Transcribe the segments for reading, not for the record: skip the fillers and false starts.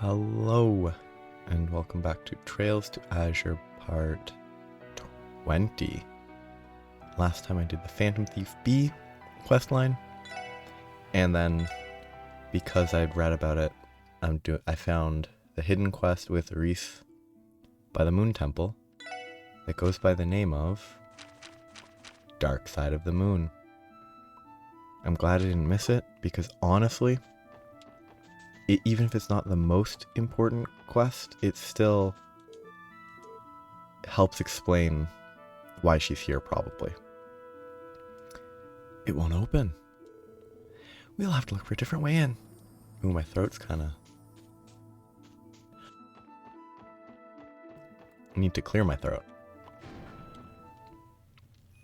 Hello, and welcome back to Trails to Azure Part 20. Last time I did the Phantom Thief B questline, and then because I'd read about it, I found the hidden quest with Ries by the Moon Temple that goes by the name of Dark Side of the Moon. I'm glad I didn't miss it, because honestly, even if it's not the most important quest, it still helps explain why she's here, probably. It won't open. We'll have to look for a different way in. Ooh, my throat's kinda... I need to clear my throat.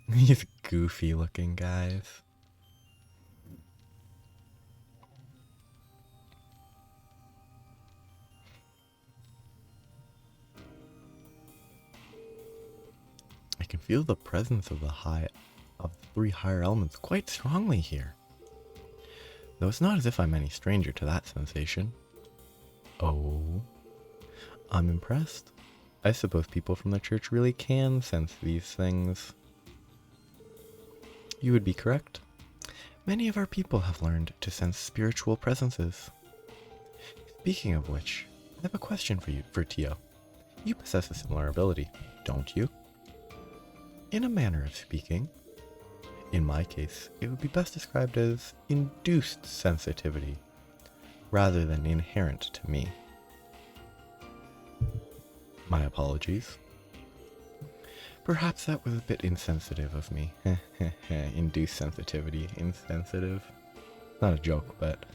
These goofy looking guys. I can feel the presence of the three higher elements quite strongly here. Though it's not as if I'm any stranger to that sensation. Oh, I'm impressed. I suppose people from the church really can sense these things. You would be correct. Many of our people have learned to sense spiritual presences. Speaking of which, I have a question for Tio. You possess a similar ability, don't you? In a manner of speaking, in my case, it would be best described as induced sensitivity, rather than inherent to me. My apologies. Perhaps that was a bit insensitive of me. Induced sensitivity, insensitive. Not a joke, but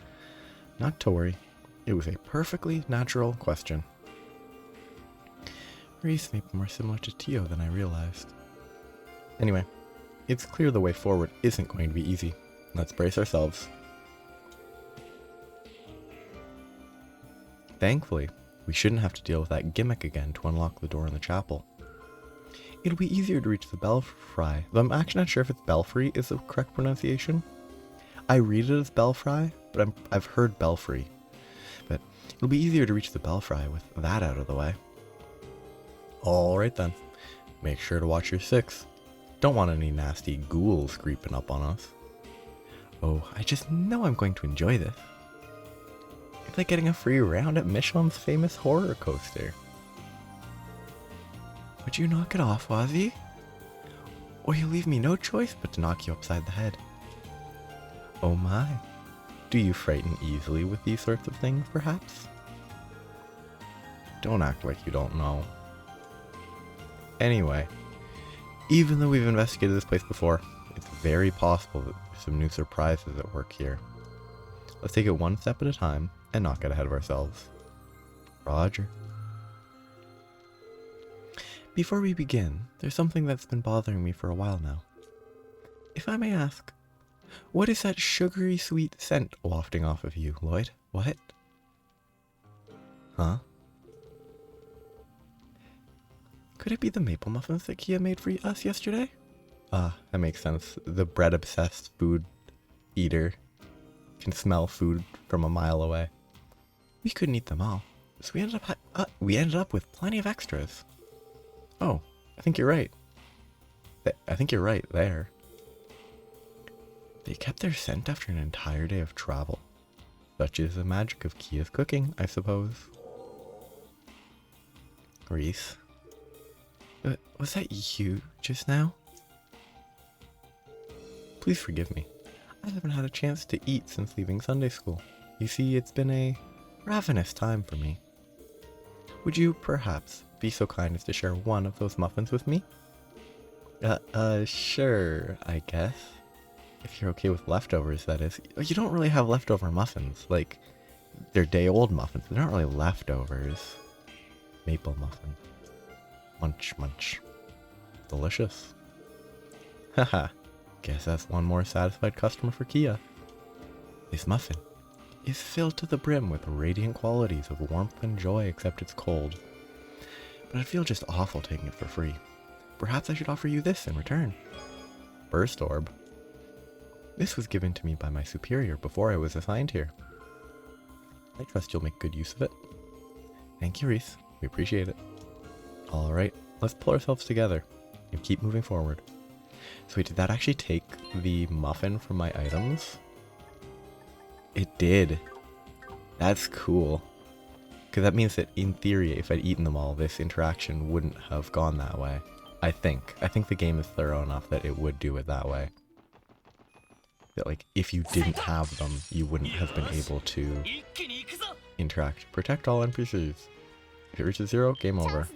not to worry. It was a perfectly natural question. Ries may be more similar to Tio than I realized. Anyway, it's clear the way forward isn't going to be easy. Let's brace ourselves. Thankfully, we shouldn't have to deal with that gimmick again to unlock the door in the chapel. It'll be easier to reach the belfry, though I'm actually not sure if it's belfry is the correct pronunciation. I read it as belfry, but I've heard belfry. But it'll be easier to reach the belfry with that out of the way. Alright then, make sure to watch your 6. Don't want any nasty ghouls creeping up on us. Oh, I just know I'm going to enjoy this. It's like getting a free round at Michelin's famous horror coaster. Would you knock it off, Wazzy? Or you'll leave me no choice but to knock you upside the head. Oh my. Do you frighten easily with these sorts of things, perhaps? Don't act like you don't know. Anyway, even though we've investigated this place before, it's very possible that there's some new surprises at work here. Let's take it one step at a time and not get ahead of ourselves. Roger. Before we begin, there's something that's been bothering me for a while now. If I may ask, what is that sugary sweet scent wafting off of you, Lloyd? What? Huh? Could it be the maple muffins that Kia made for us yesterday? Ah, that makes sense. The bread-obsessed food eater can smell food from a mile away. We couldn't eat them all, so we ended up with plenty of extras. Oh, I think you're right. I think you're right there. They kept their scent after an entire day of travel. Such is the magic of Kia's cooking, I suppose. Ries. Was that you just now? Please forgive me. I haven't had a chance to eat since leaving Sunday school. You see, it's been a ravenous time for me. Would you perhaps be so kind as to share one of those muffins with me? Sure, I guess. If you're okay with leftovers, that is. You don't really have leftover muffins. Like, they're day-old muffins. They're not really leftovers. Maple muffin. Munch, munch. Delicious. Haha, guess that's one more satisfied customer for Kia. This muffin is filled to the brim with radiant qualities of warmth and joy, except it's cold. But I'd feel just awful taking it for free. Perhaps I should offer you this in return. Burst orb. This was given to me by my superior before I was assigned here. I trust you'll make good use of it. Thank you, Ries. We appreciate it. Alright, let's pull ourselves together and keep moving forward. So wait, did that actually take the muffin from my items? It did. That's cool. Because that means that in theory, if I'd eaten them all, this interaction wouldn't have gone that way. I think. I think the game is thorough enough that it would do it that way. That like, if you didn't have them, you wouldn't have been able to interact. Protect all NPCs. If it reaches 0, game over.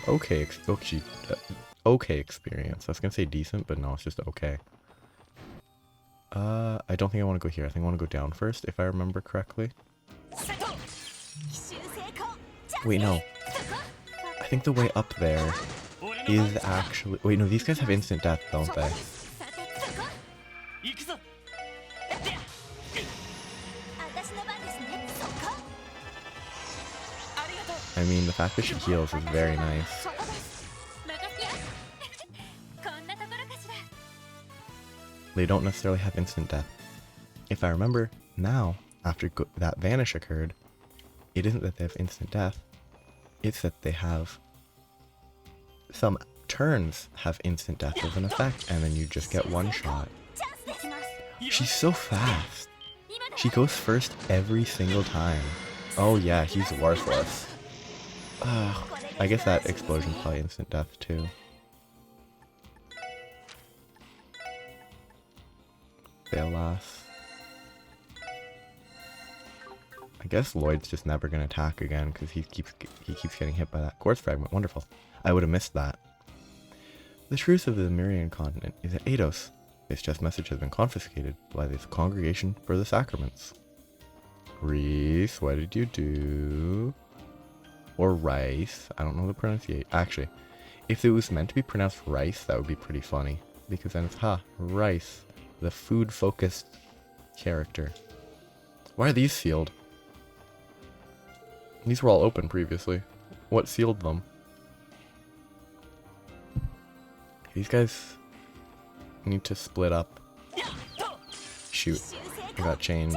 Okay, okay experience. I was gonna say decent, but no, it's just okay. I don't think I want to go here. I think I want to go down first, if I remember correctly. Wait, no. I think the way up there is actually... Wait, no, these guys have instant death, don't they? I mean, the fact that she heals is very nice. They don't necessarily have instant death. If I remember now, after that vanish occurred, it isn't that they have instant death, it's that they have... Some turns have instant death as an effect, and then you just get one shot. She's so fast. She goes first every single time. Oh yeah, he's worthless. I guess that explosion's probably instant death too. Alas. I guess Lloyd's just never gonna attack again because he keeps getting hit by that quartz fragment. Wonderful. I would have missed that. The truth of the Mirian continent is that Eidos. This chest message has been confiscated by the Congregation for the Sacraments. Ries, what did you do? Or Rice. I don't know the pronunciation. Actually, if it was meant to be pronounced rice, that would be pretty funny. Because then it's, Rice. The food-focused character. Why are these sealed? These were all open previously. What sealed them? These guys need to split up. Shoot. I got chained.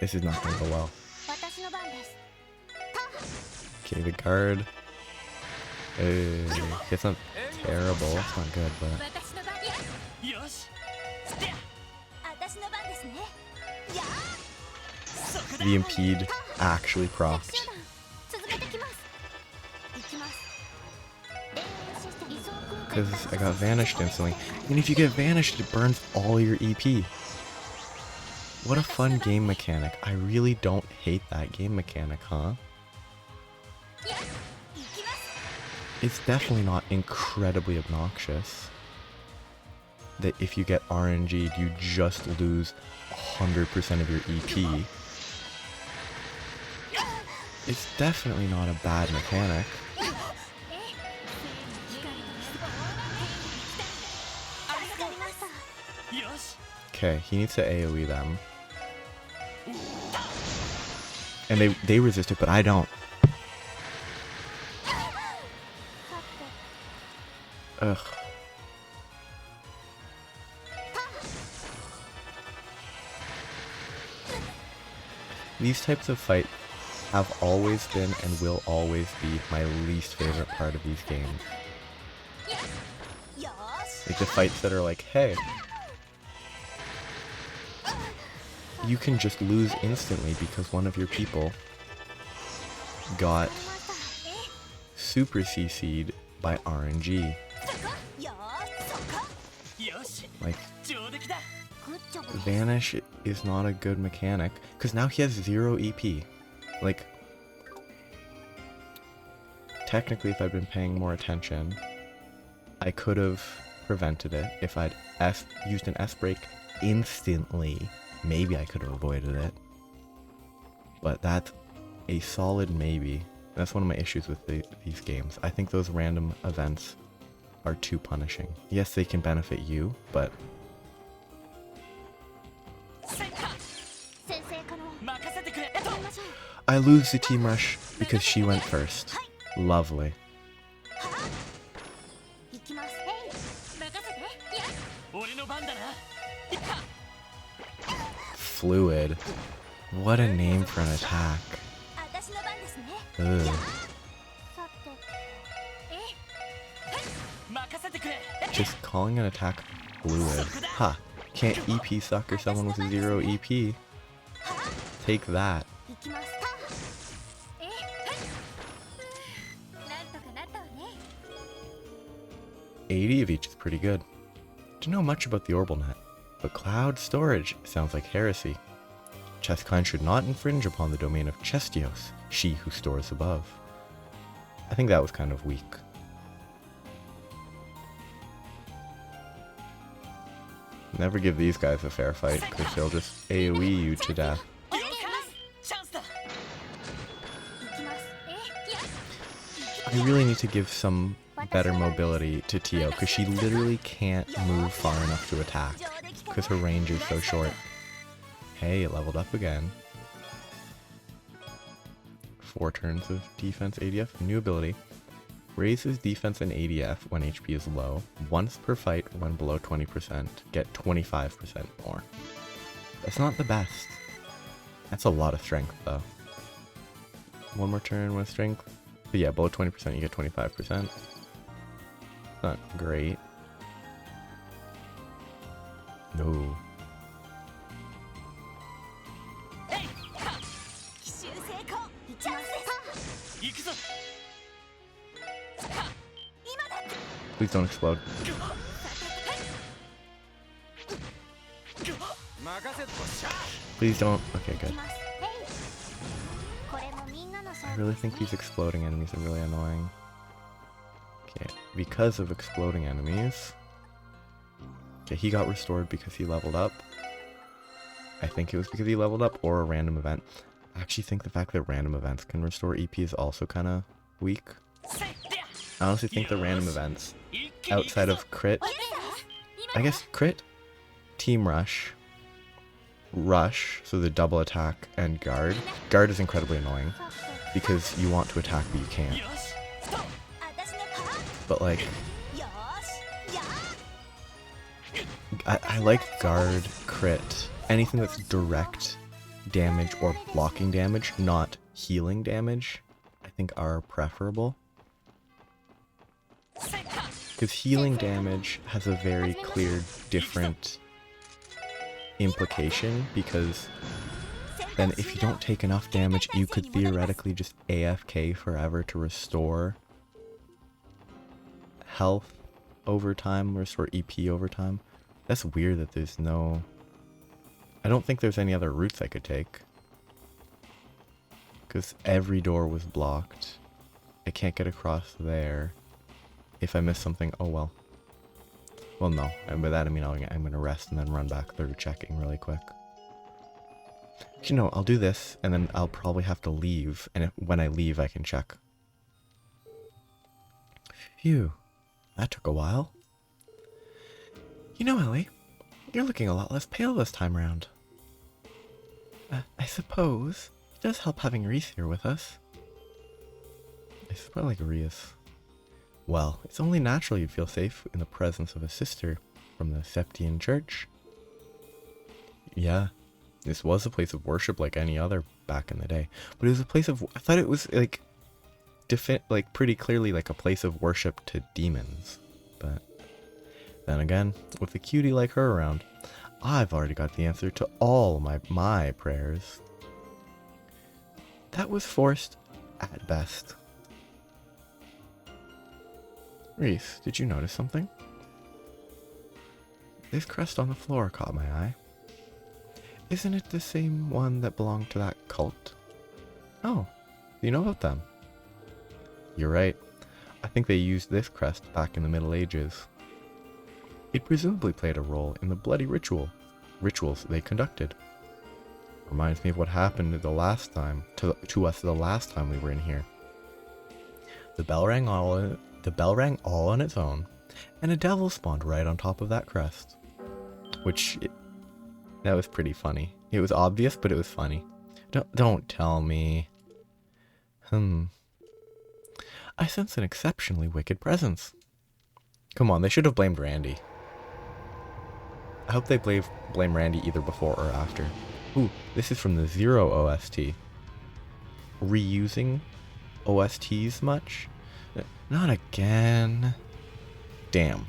This is not going to go well. Okay, the guard. It's not terrible. It's not good, but... The impede actually procced. Because I got vanished instantly. And if you get vanished, it burns all your EP. What a fun game mechanic. I really don't hate that game mechanic, huh? It's definitely not incredibly obnoxious. That if you get RNG'd, you just lose 100% of your EP. It's definitely not a bad mechanic. Okay, he needs to AoE them. And they resist it, but I don't. Ugh. These types of fights have always been and will always be my least favorite part of these games. Like the fights that are like, hey, you can just lose instantly because one of your people got super CC'd by RNG. Like, Vanish is not a good mechanic, because now he has 0 EP. Like, technically if I'd been paying more attention, I could have prevented it. If I'd used an S-break instantly, maybe I could have avoided it. But that's a solid maybe. That's one of my issues with these games. I think those random events are too punishing. Yes, they can benefit you, but... I lose the team rush because she went first. Lovely. Fluid. What a name for an attack. Ugh. Just calling an attack fluid. Ha! Can't EP sucker someone with 0 EP. Take that. 80 of each is pretty good. Don't know much about the orbital net, but cloud storage sounds like heresy. Chesskine should not infringe upon the domain of Chestios, she who stores above. I think that was kind of weak. Never give these guys a fair fight, because they'll just AoE you to death. I really need to give some better mobility to Tio, because she literally can't move far enough to attack, because her range is so short. Hey, it leveled up again. 4 turns of defense ADF. New ability. Raises defense and ADF when HP is low. Once per fight when below 20%. Get 25% more. That's not the best. That's a lot of strength though. 1 more turn with strength. But yeah, below 20% you get 25%. Not great. No. Please don't explode. Please don't. Okay, good. I really think these exploding enemies are really annoying. Okay, because of exploding enemies. Okay, he got restored because he leveled up. I think it was because he leveled up or a random event. I actually think the fact that random events can restore EP is also kind of weak. I honestly think the random events, outside of crit, I guess crit, team rush, rush, so the double attack, and guard. Guard is incredibly annoying, because you want to attack but you can't. But like, I like guard, crit, anything that's direct damage or blocking damage, not healing damage, I think are preferable. Because healing damage has a very clear, different implication, because then if you don't take enough damage, you could theoretically just AFK forever to restore health over time, restore EP over time. That's weird that there's no... I don't think there's any other routes I could take. Because every door was blocked. I can't get across there. If I miss something, oh well. Well, no. And by that I mean I'm going to rest and then run back through checking really quick. Actually, no, I'll do this, and then I'll probably have to leave. And when I leave, I can check. Phew. That took a while. You know, Ellie, you're looking a lot less pale this time around. I suppose it does help having Ries here with us. I suppose like Ries. Well, it's only natural you'd feel safe in the presence of a sister from the Septian Church. Yeah, this was a place of worship like any other back in the day, but it was a place of... I thought it was like pretty clearly like a place of worship to demons. But then again, with a cutie like her around, I've already got the answer to all my prayers. That was forced at best. Ries, did you notice something? This crest on the floor caught my eye. Isn't it the same one that belonged to that cult? Oh, you know about them? You're right. I think they used this crest back in the Middle Ages. It presumably played a role in the bloody rituals they conducted. Reminds me of what happened the last time to us the last time we were in here. The bell rang all on its own, and a devil spawned right on top of that crest. That was pretty funny. It was obvious, but it was funny. Don't tell me. I sense an exceptionally wicked presence. Come on, they should have blamed Randy. I hope they blame Randy either before or after. Ooh, this is from the Zero OST. Reusing OSTs much? Not again. Damn.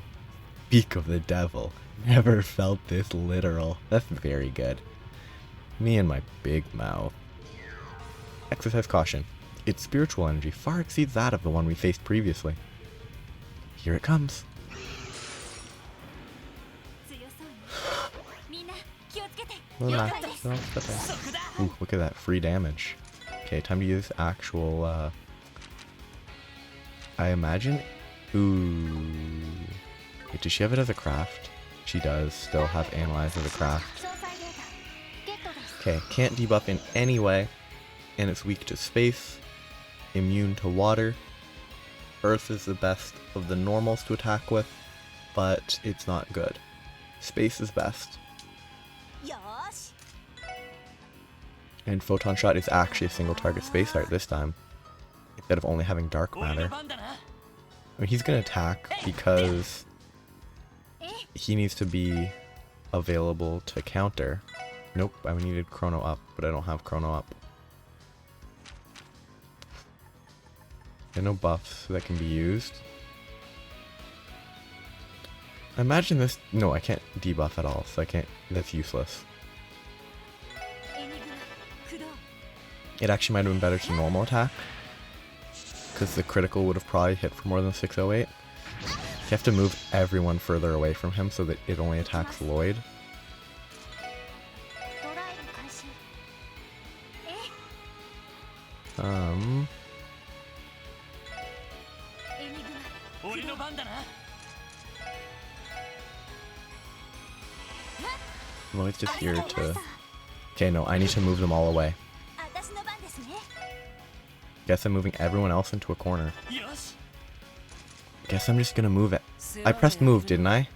Beak of the devil. Never felt this literal. That's very good. Me and my big mouth. Exercise caution. Its spiritual energy far exceeds that of the one we faced previously. Here it comes. Ooh, look at that free damage. Okay, time to use actual, I imagine... Ooh... Wait, does she have it as a craft? She does still have Analyze as a craft. Okay, can't debuff in any way, and it's weak to space, immune to water. Earth is the best of the normals to attack with, but it's not good. Space is best. And Photon Shot is actually a single target space art this time, instead of only having dark matter. I mean, he's gonna attack because he needs to be available to counter. Nope, I needed Chrono Up, but I don't have Chrono Up. There are no buffs that can be used. I imagine this... No, I can't debuff at all, so I can't... That's useless. It actually might have been better to normal attack, because the critical would have probably hit for more than 608. You have to move everyone further away from him so that it only attacks Lloyd. Lloyd's just here to... Okay, no, I need to move them all away. Guess I'm moving everyone else into a corner. Guess I'm just gonna move it. I pressed move, didn't I?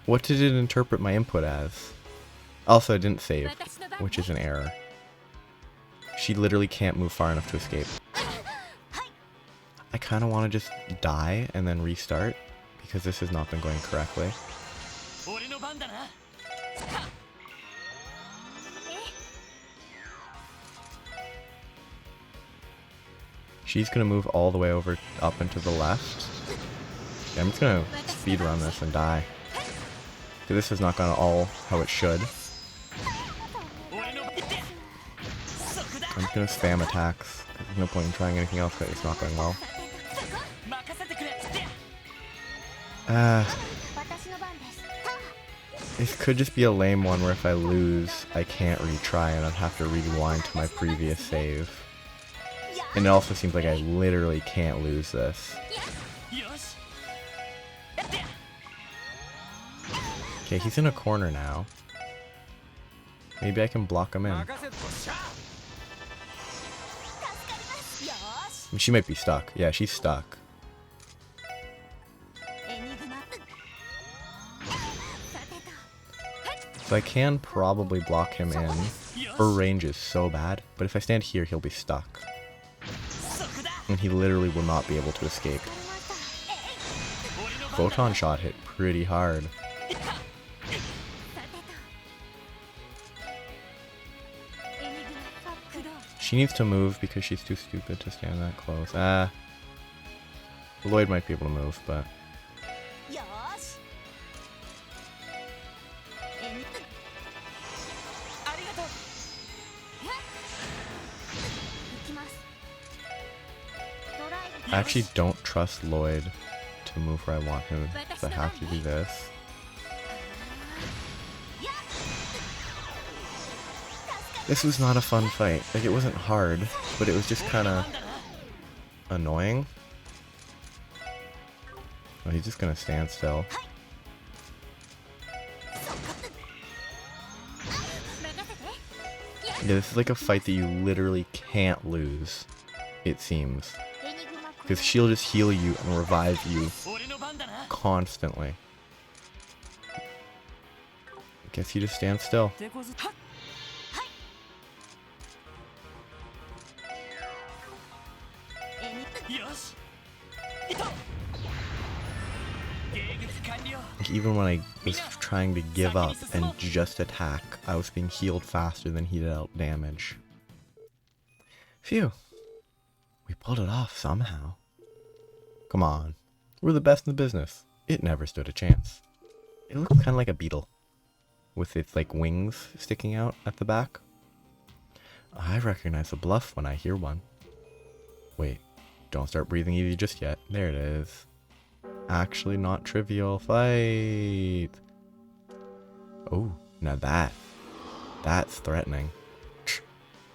What did it interpret my input as? Also, I didn't save, which is an error. She literally can't move far enough to escape. I kind of want to just die and then restart, because this has not been going correctly. She's gonna move all the way over up and to the left. Yeah, I'm just gonna speed run this and die. This has not gone all how it should. I'm just gonna spam attacks. There's no point in trying anything else because it's not going well. It could just be a lame one where if I lose, I can't retry and I'd have to rewind to my previous save. And it also seems like I literally can't lose this. Okay, he's in a corner now. Maybe I can block him in. I mean, she might be stuck. Yeah, she's stuck. So I can probably block him in. Her range is so bad, but if I stand here, he'll be stuck. And he literally will not be able to escape. Photon Shot hit pretty hard. She needs to move because she's too stupid to stand that close. Lloyd might be able to move, but... I actually don't trust Lloyd to move where I want him, so I have to do this. This was not a fun fight. Like, it wasn't hard, but it was just kind of annoying. Oh, he's just gonna stand still. Yeah, this is like a fight that you literally can't lose, it seems. Because she'll just heal you and revive you constantly. I guess you just stand still. Like, even when I was trying to give up and just attack, I was being healed faster than he dealt damage. Phew. We pulled it off somehow. Come on. We're the best in the business. It never stood a chance. It looks kind of like a beetle, with its like wings sticking out at the back. I recognize a bluff when I hear one. Wait, don't start breathing easy just yet. There it is. Actually not trivial. Fight! Oh, now that's threatening.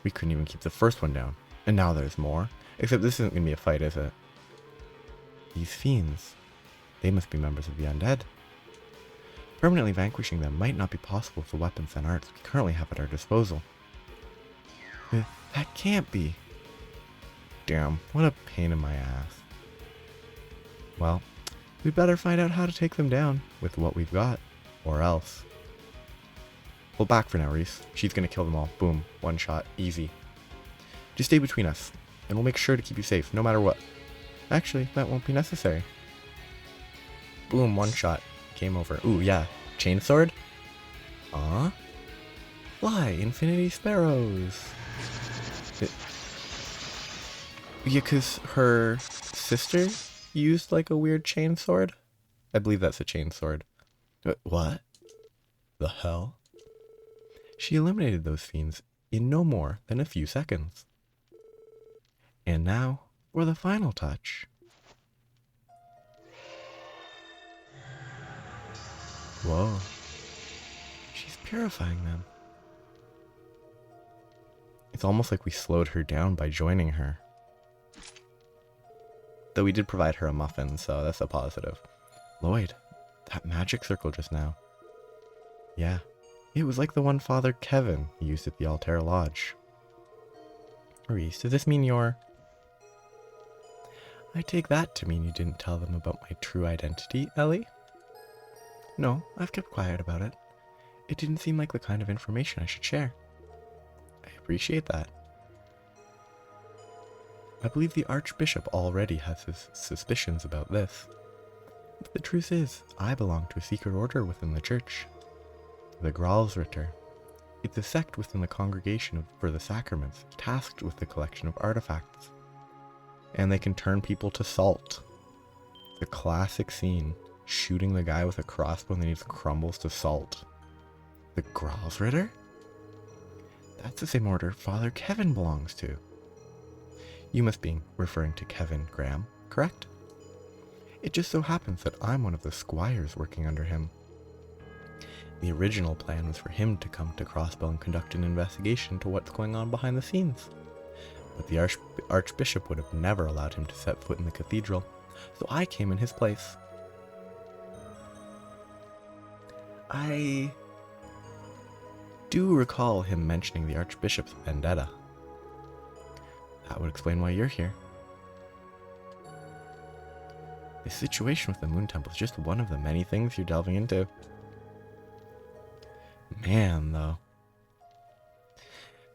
We couldn't even keep the first one down. And now there's more. Except this isn't going to be a fight, is it? These fiends. They must be members of the undead. Permanently vanquishing them might not be possible with the weapons and arts we currently have at our disposal. That can't be. Damn, what a pain in my ass. Well, we'd better find out how to take them down with what we've got, or else. Well, back for now, Ries. She's gonna kill them all. Boom. One shot. Easy. Just stay between us, and we'll make sure to keep you safe, no matter what. Actually, that won't be necessary. Boom. One shot. Game over. Ooh, yeah. Chainsword? Fly, Infinity Sparrows. Yeah, because her sister used like a weird chainsword. I believe that's a chainsword. What? The hell? She eliminated those fiends in no more than a few seconds. And now, for the final touch. Whoa. She's purifying them. It's almost like we slowed her down by joining her. Though we did provide her a muffin, so that's a positive. Lloyd, that magic circle just now. Yeah, it was like the one Father Kevin used at the Altair Lodge. Ries, does this mean you're... I take that to mean you didn't tell them about my true identity, Ellie? No, I've kept quiet about it. It didn't seem like the kind of information I should share. I appreciate that. I believe the Archbishop already has his suspicions about this. But the truth is, I belong to a secret order within the church. The Gralsritter. It's a sect within the Congregation for the Sacraments, tasked with the collection of artifacts. And they can turn people to salt. The classic scene, shooting the guy with a crossbow and then he just crumbles to salt. The Gralsritter? That's the same order Father Kevin belongs to. You must be referring to Kevin Graham, correct? It just so happens that I'm one of the squires working under him. The original plan was for him to come to Crossbow and conduct an investigation to what's going on behind the scenes. But the Archbishop would have never allowed him to set foot in the cathedral, so I came in his place. I do recall him mentioning the Archbishop's vendetta. That would explain why you're here. The situation with the Moon Temple is just one of the many things you're delving into. Man, though.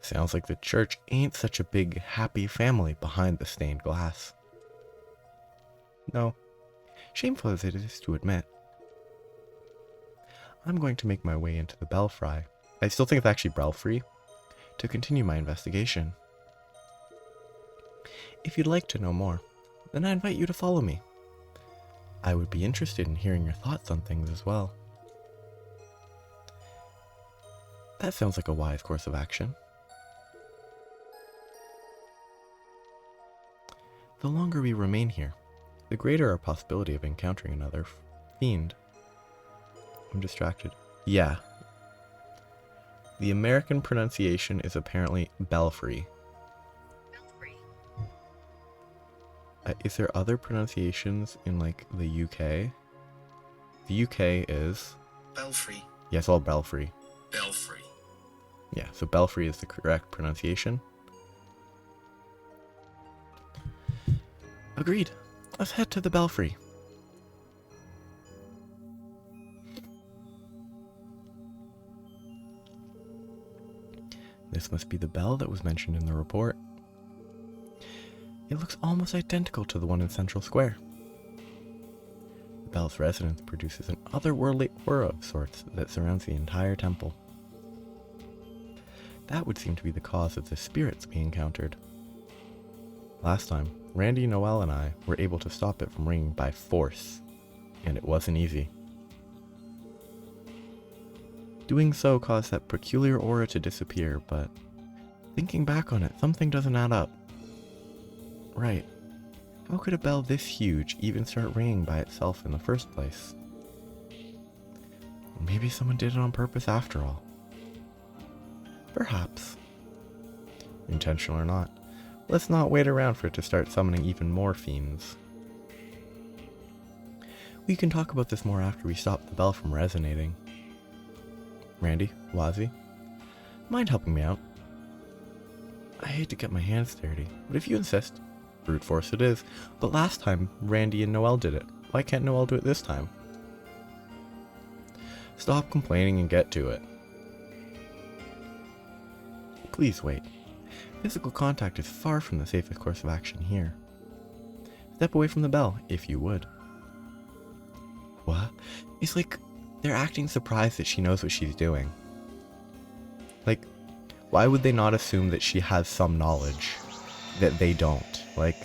Sounds like the church ain't such a big, happy family behind the stained glass. No, shameful as it is to admit. I'm going to make my way into the Belfry. I still think it's actually Belfry, to continue my investigation. If you'd like to know more, then I invite you to follow me. I would be interested in hearing your thoughts on things as well. That sounds like a wise course of action. The longer we remain here, the greater our possibility of encountering another fiend. I'm distracted. Yeah. The American pronunciation is apparently Belfry. Is there other pronunciations in, like, the UK? The UK is... Belfry. Yes, all Belfry. Belfry. Yeah, so Belfry is the correct pronunciation. Agreed. Let's head to the Belfry. This must be the bell that was mentioned in the report. It looks almost identical to the one in Central Square. The bell's resonance produces an otherworldly aura of sorts that surrounds the entire temple. That would seem to be the cause of the spirits we encountered. Last time, Randy, Noel, and I were able to stop it from ringing by force, and it wasn't easy. Doing so caused that peculiar aura to disappear, but thinking back on it, something doesn't add up. Right. How could a bell this huge even start ringing by itself in the first place? Maybe someone did it on purpose after all. Perhaps. Intentional or not, let's not wait around for it to start summoning even more fiends. We can talk about this more after we stop the bell from resonating. Randy, Wazzy, mind helping me out? I hate to get my hands dirty, but if you insist, brute force it is. But last time, Randy and Noel did it. Why can't Noel do it this time? Stop complaining and get to it. Please wait. Physical contact is far from the safest course of action here. Step away from the bell, if you would. What? It's like they're acting surprised that she knows what she's doing. Like, why would they not assume that she has some knowledge that they don't? Like,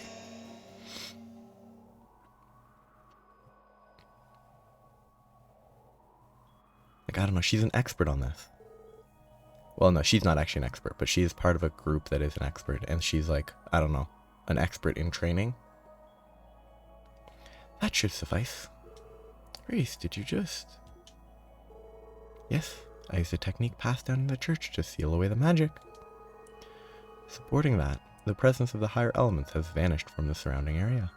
I don't know, she's an expert on this. Well, no, she's not actually an expert, but she is part of a group that is an expert, and she's like, I don't know, an expert in training. That should suffice. Ries, did you just... Yes, I used a technique passed down in the church to seal away the magic. Supporting that, the presence of the higher elements has vanished from the surrounding area.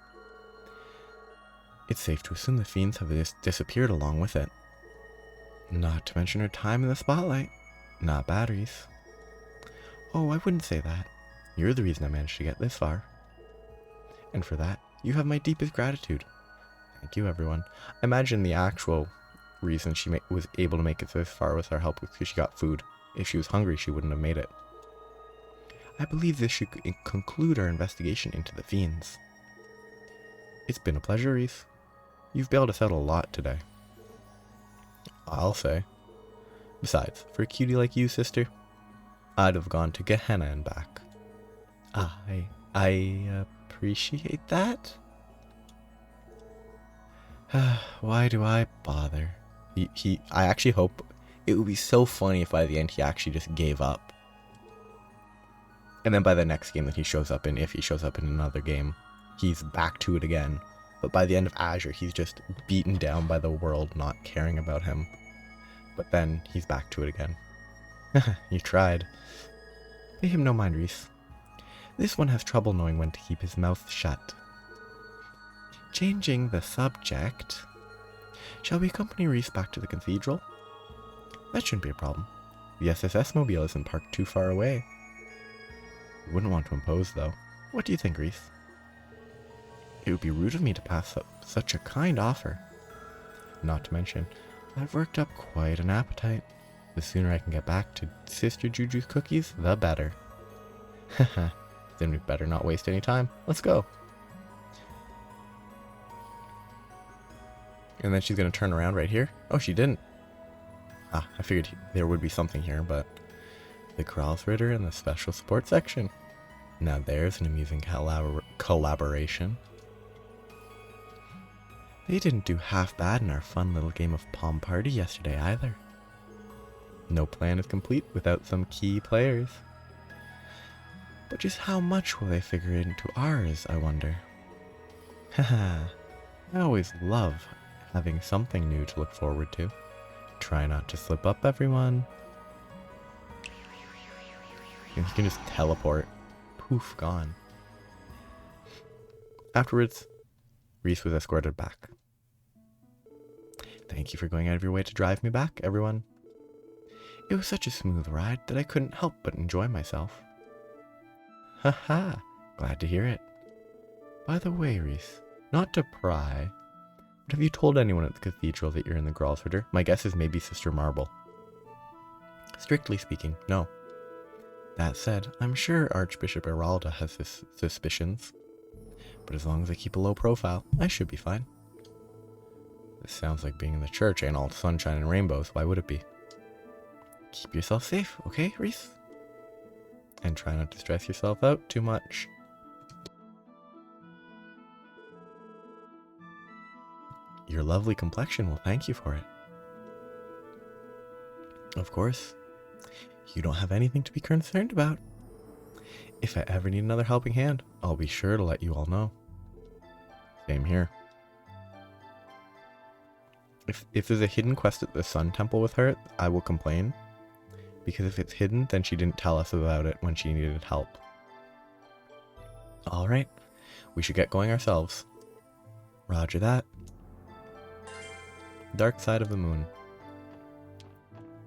It's safe to assume the fiends have disappeared along with it. Not to mention her time in the spotlight. Not batteries. Oh, I wouldn't say that. You're the reason I managed to get this far. And for that, you have my deepest gratitude. Thank you, everyone. I imagine the actual reason she was able to make it this far with our help was because she got food. If she was hungry, she wouldn't have made it. I believe this should conclude our investigation into the fiends. It's been a pleasure, Ries. You've bailed us out a lot today. I'll say. Besides, for a cutie like you, sister, I'd have gone to Gehenna and back. I appreciate that. Why do I bother? I actually hope it would be so funny if by the end he actually just gave up. And then by the next game that he shows up in, if he shows up in another game, he's back to it again. But by the end of Azure, he's just beaten down by the world not caring about him. But then he's back to it again. You tried. Pay him no mind, Ries. This one has trouble knowing when to keep his mouth shut. Changing the subject. Shall we accompany Ries back to the cathedral? That shouldn't be a problem. The SSS mobile isn't parked too far away. Wouldn't want to impose, though. What do you think, Ries? It would be rude of me to pass up such a kind offer. Not to mention, I've worked up quite an appetite. The sooner I can get back to Sister Juju's cookies, the better. Haha, then we'd better not waste any time. Let's go. And then she's going to turn around right here. Oh, she didn't. Ah, I figured there would be something here, but... The Kral's Ritter in the special support section. Now there's an amusing collaboration. They didn't do half bad in our fun little game of Palm Party yesterday either. No plan is complete without some key players. But just how much will they figure into ours, I wonder? Haha, I always love having something new to look forward to. Try not to slip up, everyone. And he can just teleport. Poof, gone. Afterwards, Ries was escorted back. Thank you for going out of your way to drive me back, everyone. It was such a smooth ride that I couldn't help but enjoy myself. Haha, glad to hear it. By the way, Ries, not to pry, but have you told anyone at the cathedral that you're in the Gral's Ritter? My guess is maybe Sister Marble. Strictly speaking, no. That said, I'm sure Archbishop Eralda has his suspicions. But as long as I keep a low profile, I should be fine. This sounds like being in the church. Ain't all sunshine and rainbows. Why would it be? Keep yourself safe, okay, Ries? And try not to stress yourself out too much. Your lovely complexion will thank you for it. Of course. You don't have anything to be concerned about. If I ever need another helping hand, I'll be sure to let you all know. Same here. If there's a hidden quest at the Sun Temple with her, I will complain. Because if it's hidden, then she didn't tell us about it when she needed help. Alright, we should get going ourselves. Roger that. Dark side of the moon.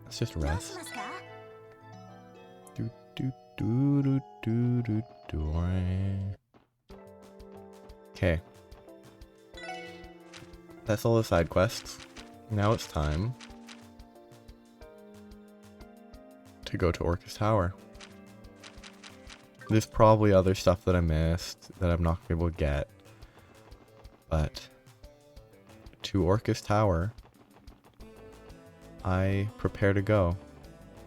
Let's just rest. Okay. That's all the side quests. Now it's time to go to Orchis Tower. There's probably other stuff that I missed that I'm not going to be able to get. But to Orchis Tower, I prepare to go.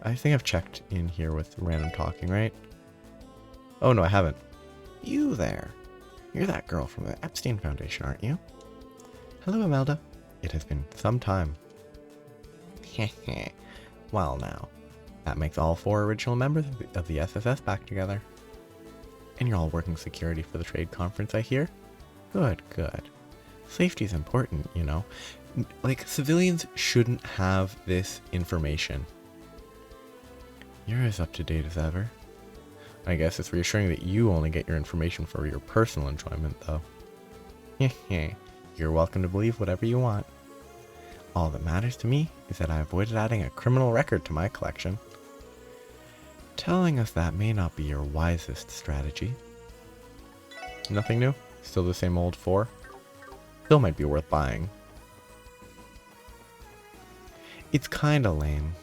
I think I've checked in here with random talking, right? Oh no, I haven't. You there. You're that girl from the Epstein Foundation, aren't you? Hello, Imelda. It has been some time. Heh. Well now, that makes all 4 original members of the SSS back together. And you're all working security for the trade conference, I hear? Good, good. Safety's important, you know. Like, civilians shouldn't have this information. You're as up to date as ever. I guess it's reassuring that you only get your information for your personal enjoyment, though. Heh. You're welcome to believe whatever you want. All that matters to me is that I avoided adding a criminal record to my collection. Telling us that may not be your wisest strategy. Nothing new? Still the same old 4? Still might be worth buying. It's kinda lame.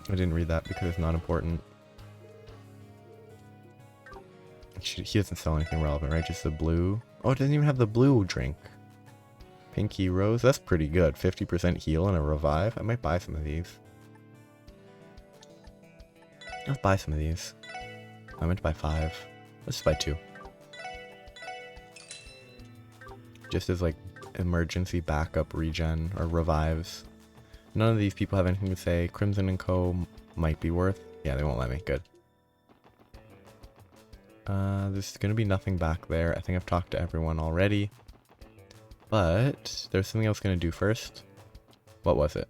I didn't read that because it's not important. He doesn't sell anything relevant, right? Just the blue. Oh, it doesn't even have the blue drink. Pinky Rose. That's pretty good. 50% heal and a revive. I might buy some of these. Let's buy some of these. I meant to buy 5. Let's just buy 2. Just as like emergency backup regen or revives. None of these people have anything to say. Crimson and Co. might be worth. Yeah, they won't let me. Good. There's gonna be nothing back there. I think I've talked to everyone already. But there's something else gonna do first. What was it?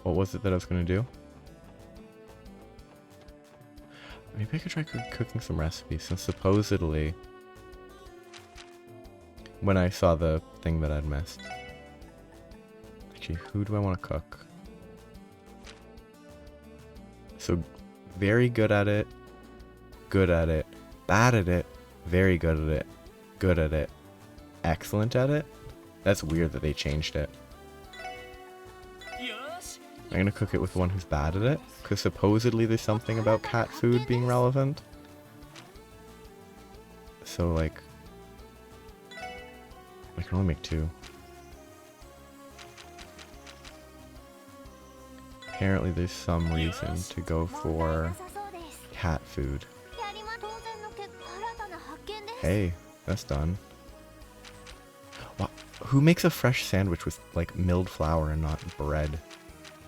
What was it that I was gonna do? Maybe I could try cooking some recipes, since supposedly when I saw the thing that I'd missed. Actually, who do I want to cook? So, very good at it, bad at it, very good at it, excellent at it. That's weird that they changed it. I'm gonna cook it with the one who's bad at it, because supposedly there's something about cat food being relevant. So, like, I can only make 2. Apparently there's some reason to go for cat food. Hey, that's done. Wow. Who makes a fresh sandwich with, like, milled flour and not bread?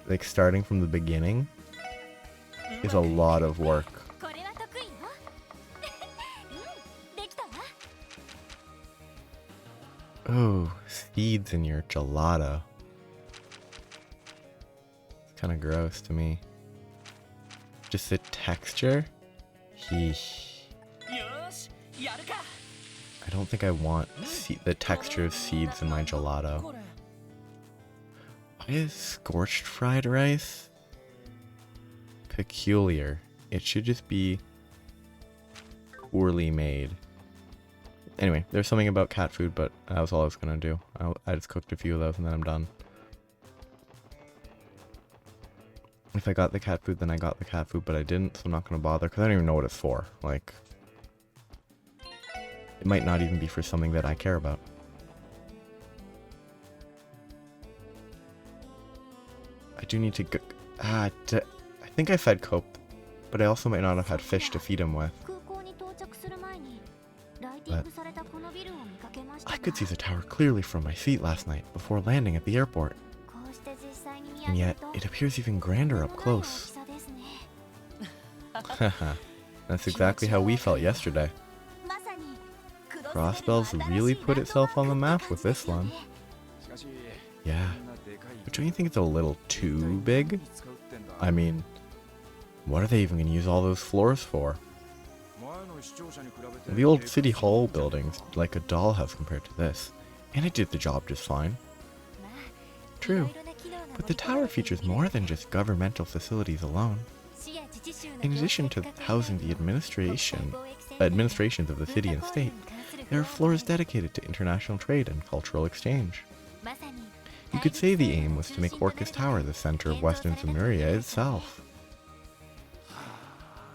Like, starting from the beginning is a lot of work. Oh, seeds in your gelato. It's kind of gross to me. Just the texture? Heesh. I don't think I want the texture of seeds in my gelato. Why is scorched fried rice peculiar? It should just be poorly made. Anyway, there's something about cat food, but that was all I was gonna do. I just cooked a few of those and then I'm done. If I got the cat food, then I got the cat food, but I didn't, so I'm not going to bother, because I don't even know what it's for. Like, it might not even be for something that I care about. I do need to go... I think I fed Cope, but I also might not have had fish to feed him with. But I could see the tower clearly from my seat last night before landing at the airport. And yet, it appears even grander up close. Haha, that's exactly how we felt yesterday. Crossbells really put itself on the map with this one. Yeah, but don't you think it's a little too big? I mean, what are they even going to use all those floors for? The old City Hall building's like a dollhouse compared to this, and it did the job just fine. True, but the tower features more than just governmental facilities alone. In addition to housing the administrations of the city and state, there are floors dedicated to international trade and cultural exchange. You could say the aim was to make Orchis Tower the center of Western Zemuria itself.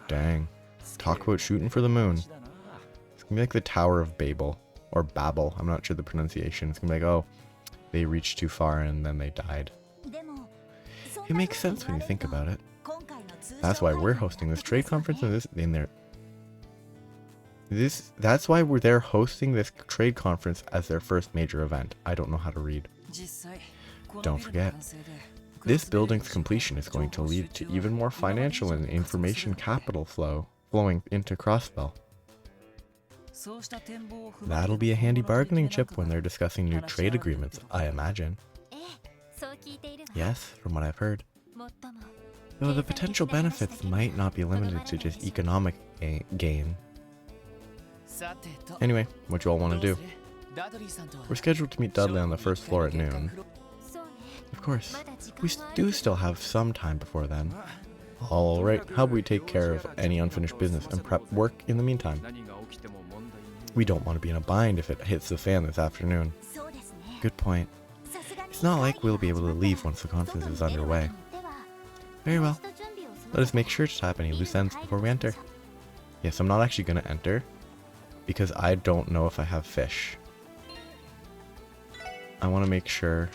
Dang. Talk about shooting for the moon. It's gonna be like the Tower of Babel. Or Babel, I'm not sure the pronunciation. It's gonna be like, oh, they reached too far and then they died. It makes sense when you think about it. That's why we're hosting this trade conference that's why they're hosting this trade conference as their first major event. I don't know how to read. Don't forget, this building's completion is going to lead to even more financial and information capital flowing into Crossbell. That'll be a handy bargaining chip when they're discussing new trade agreements, I imagine. Yes, from what I've heard. Though the potential benefits might not be limited to just economic gain. Anyway, what you all want to do? We're scheduled to meet Dudley on the first floor at noon. Of course, we do still have some time before then. Alright, how about we take care of any unfinished business and prep work in the meantime? We don't want to be in a bind if it hits the fan this afternoon. Good point. It's not like we'll be able to leave once the conference is underway. Very well. Let us make sure to tie up any loose ends before we enter. Yes, I'm not actually going to enter, because I don't know if I have fish. I want to make sure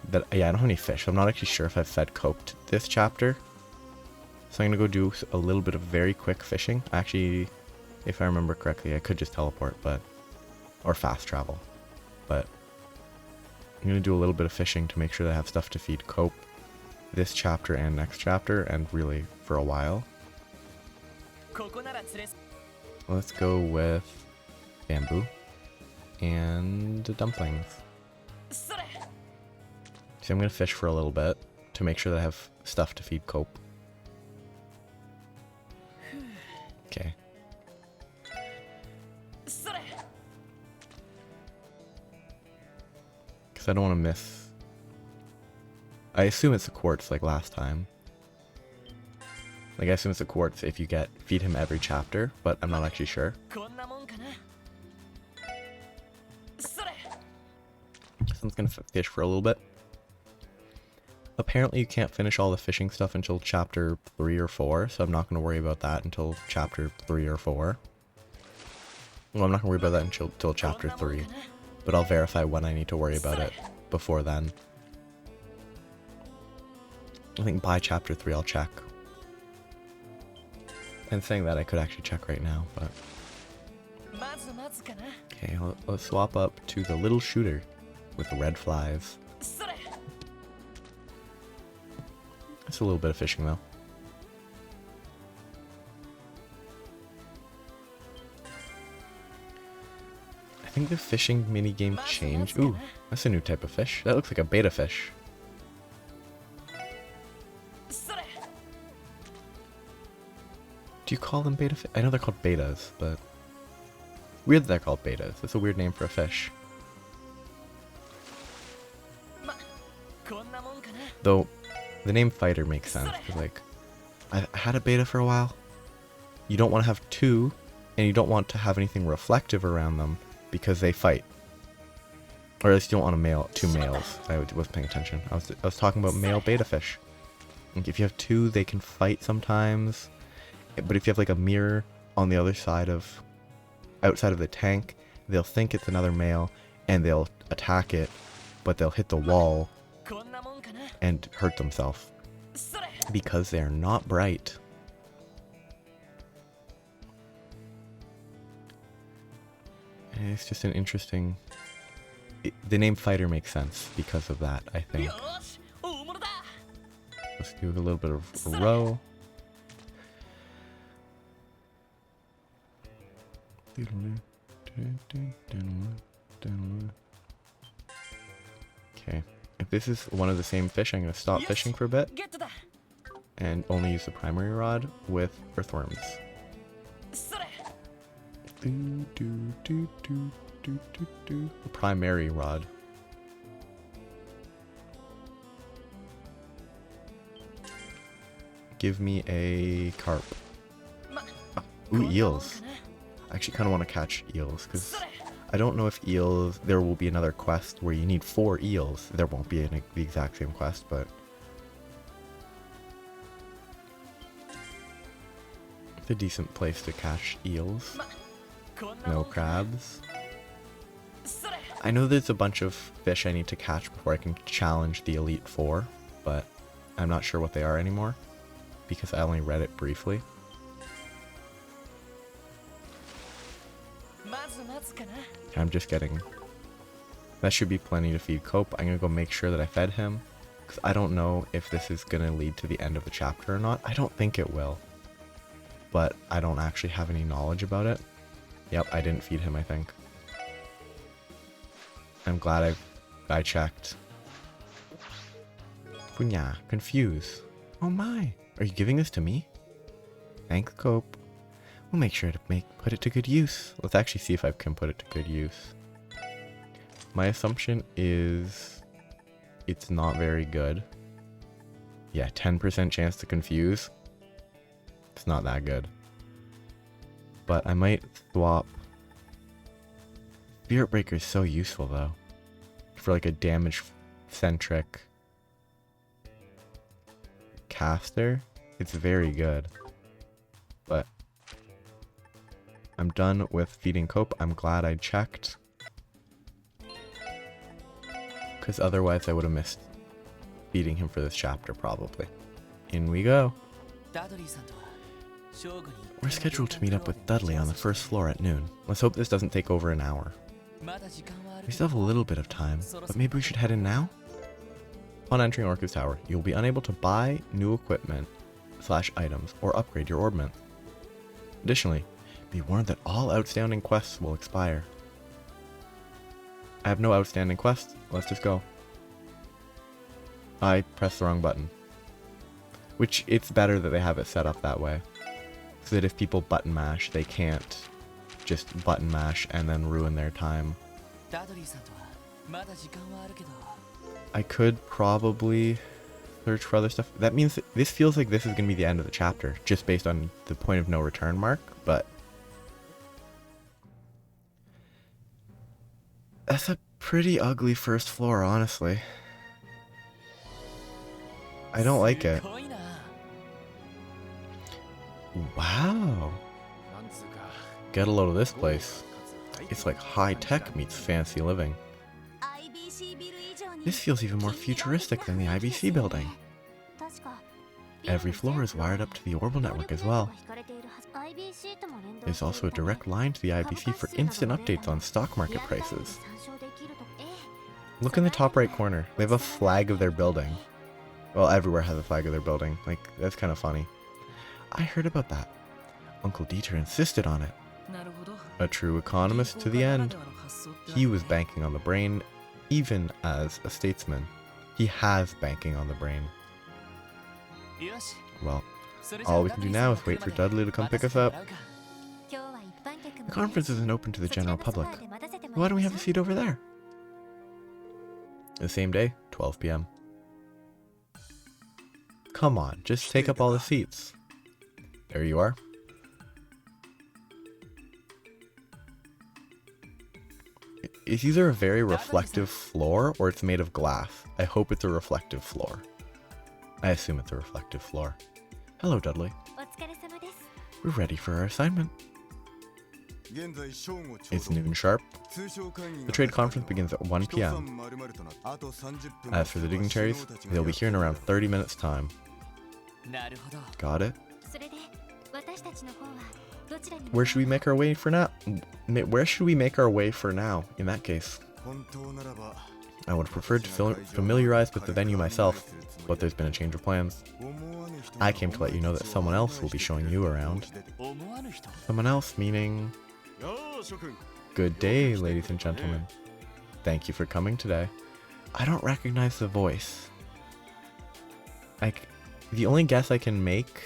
that, yeah, I don't have any fish. I'm not actually sure if I've fed Cope this chapter. So I'm going to go do a little bit of very quick fishing. Actually, if I remember correctly, I could just teleport, or fast travel. But I'm going to do a little bit of fishing to make sure that I have stuff to feed Cope this chapter and next chapter, and really for a while. Let's go with bamboo and dumplings. So I'm going to fish for a little bit to make sure that I have stuff to feed Cope. Okay. Because I don't want to miss... I assume it's a quartz like last time. Like, I assume it's a quartz if you feed him every chapter, but I'm not actually sure. So I'm just gonna fish for a little bit. Apparently you can't finish all the fishing stuff until chapter 3 or 4, so I'm not gonna worry about that until chapter 3 or 4. Well, I'm not gonna worry about that until chapter 3, but I'll verify when I need to worry about it before then. I think by chapter 3 I'll check. And saying that, I could actually check right now, but... Okay, let's swap up to the little shooter with the red flies. It's a little bit of fishing, though. I think the fishing minigame changed. Ooh, that's a new type of fish. That looks like a beta fish. Do you call them beta fish? I know they're called betas, but... Weird that they're called betas. That's a weird name for a fish. Though, the name fighter makes sense, because, like, I had a beta for a while. You don't want to have two, and you don't want to have anything reflective around them, because they fight. Or at least you don't want a male, 2 males. I wasn't paying attention. I was talking about male beta fish. Like if you have 2, they can fight sometimes. But if you have like a mirror on the other side of, outside of the tank, they'll think it's another male and they'll attack it, but they'll hit the wall and hurt themselves because they are not bright. And it's just an interesting... the name Fighter makes sense because of that, I think. Let's do a little bit of a row. Okay. If this is one of the same fish, I'm going to stop fishing for a bit. And only use the primary rod with earthworms. The primary rod. Give me a carp. Ooh, eels. I actually kind of want to catch eels because I don't know if eels... There will be another quest where you need 4 eels. There won't be the exact same quest, but... It's a decent place to catch eels. No crabs. I know there's a bunch of fish I need to catch before I can challenge the Elite Four, but I'm not sure what they are anymore because I only read it briefly. I'm just getting... That should be plenty to feed Cope. I'm gonna go make sure that I fed him because I don't know if this is gonna lead to the end of the chapter or not. I don't think it will, but I don't actually have any knowledge about it. Yep, I didn't feed him, I think. I'm glad I checked. Punya, confuse. Oh my, are you giving this to me? Thanks, Cope. We'll make sure to put it to good use. Let's actually see if I can put it to good use. My assumption is it's not very good. Yeah, 10% chance to confuse. It's not that good. But I might swap. Spirit Breaker is so useful though. For like a damage-centric caster, it's very good. But I'm done with feeding Cope. I'm glad I checked. Because otherwise I would have missed feeding him for this chapter probably. In we go. We're scheduled to meet up with Dudley on the first floor at noon. Let's hope this doesn't take over an hour. We still have a little bit of time, but maybe we should head in now? Upon entering Orchis Tower, you will be unable to buy new equipment/items or upgrade your orbment. Additionally, be warned that all outstanding quests will expire. I have no outstanding quests. Let's just go. I pressed the wrong button. Which, it's better that they have it set up that way. So that if people button mash, they can't just button mash and then ruin their time. I could probably search for other stuff. That means that this feels like this is going to be the end of the chapter, just based on the point of no return mark, but... That's a pretty ugly first floor, honestly. I don't like it. Wow. Get a load of this place. It's like high tech meets fancy living. This feels even more futuristic than the IBC building. Every floor is wired up to the orbital network as well. There's also a direct line to the IBC for instant updates on stock market prices. Look in the top right corner. They have a flag of their building. Well, everywhere has a flag of their building. Like, that's kind of funny. I heard about that. Uncle Dieter insisted on it. A true economist to the end. He was banking on the brain, even as a statesman. He has banking on the brain. Well, all we can do now is wait for Dudley to come pick us up. The conference isn't open to the general public. Why don't we have a seat over there? The same day, 12 p.m. Come on, just take up all the seats. There you are. It's either a very reflective floor or it's made of glass. I hope it's a reflective floor. I assume it's a reflective floor. Hello, Dudley. We're ready for our assignment. It's noon sharp. The trade conference begins at 1 p.m. As for the dignitaries, they'll be here in around 30 minutes' time. Got it? Where should we make our way for now? Where should we make our way for now, in that case? I would prefer to familiarize with the venue myself, but there's been a change of plans. I came to let you know that someone else will be showing you around. Someone else meaning... Good day, ladies and gentlemen. Thank you for coming today. I don't recognize the voice. The only guess I can make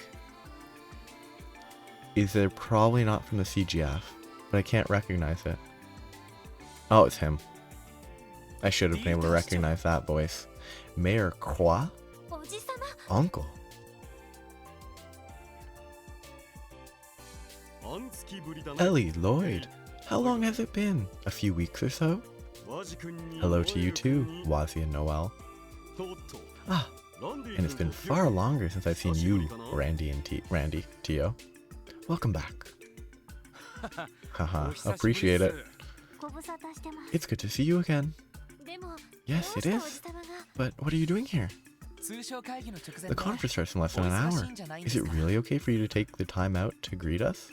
is they're probably not from the CGF, but I can't recognize it. Oh, it's him. I should have been able to recognize that voice. Mayor Kwa? Uncle. Ellie, Lloyd, how long has it been? A few weeks or so? Hello to you too, Wazi and Noel. Ah, and it's been far longer since I've seen you, Randy and Tio. Welcome back. Haha, appreciate it. It's good to see you again. Yes, it is. But what are you doing here? The conference starts in less than an hour. Is it really okay for you to take the time out to greet us?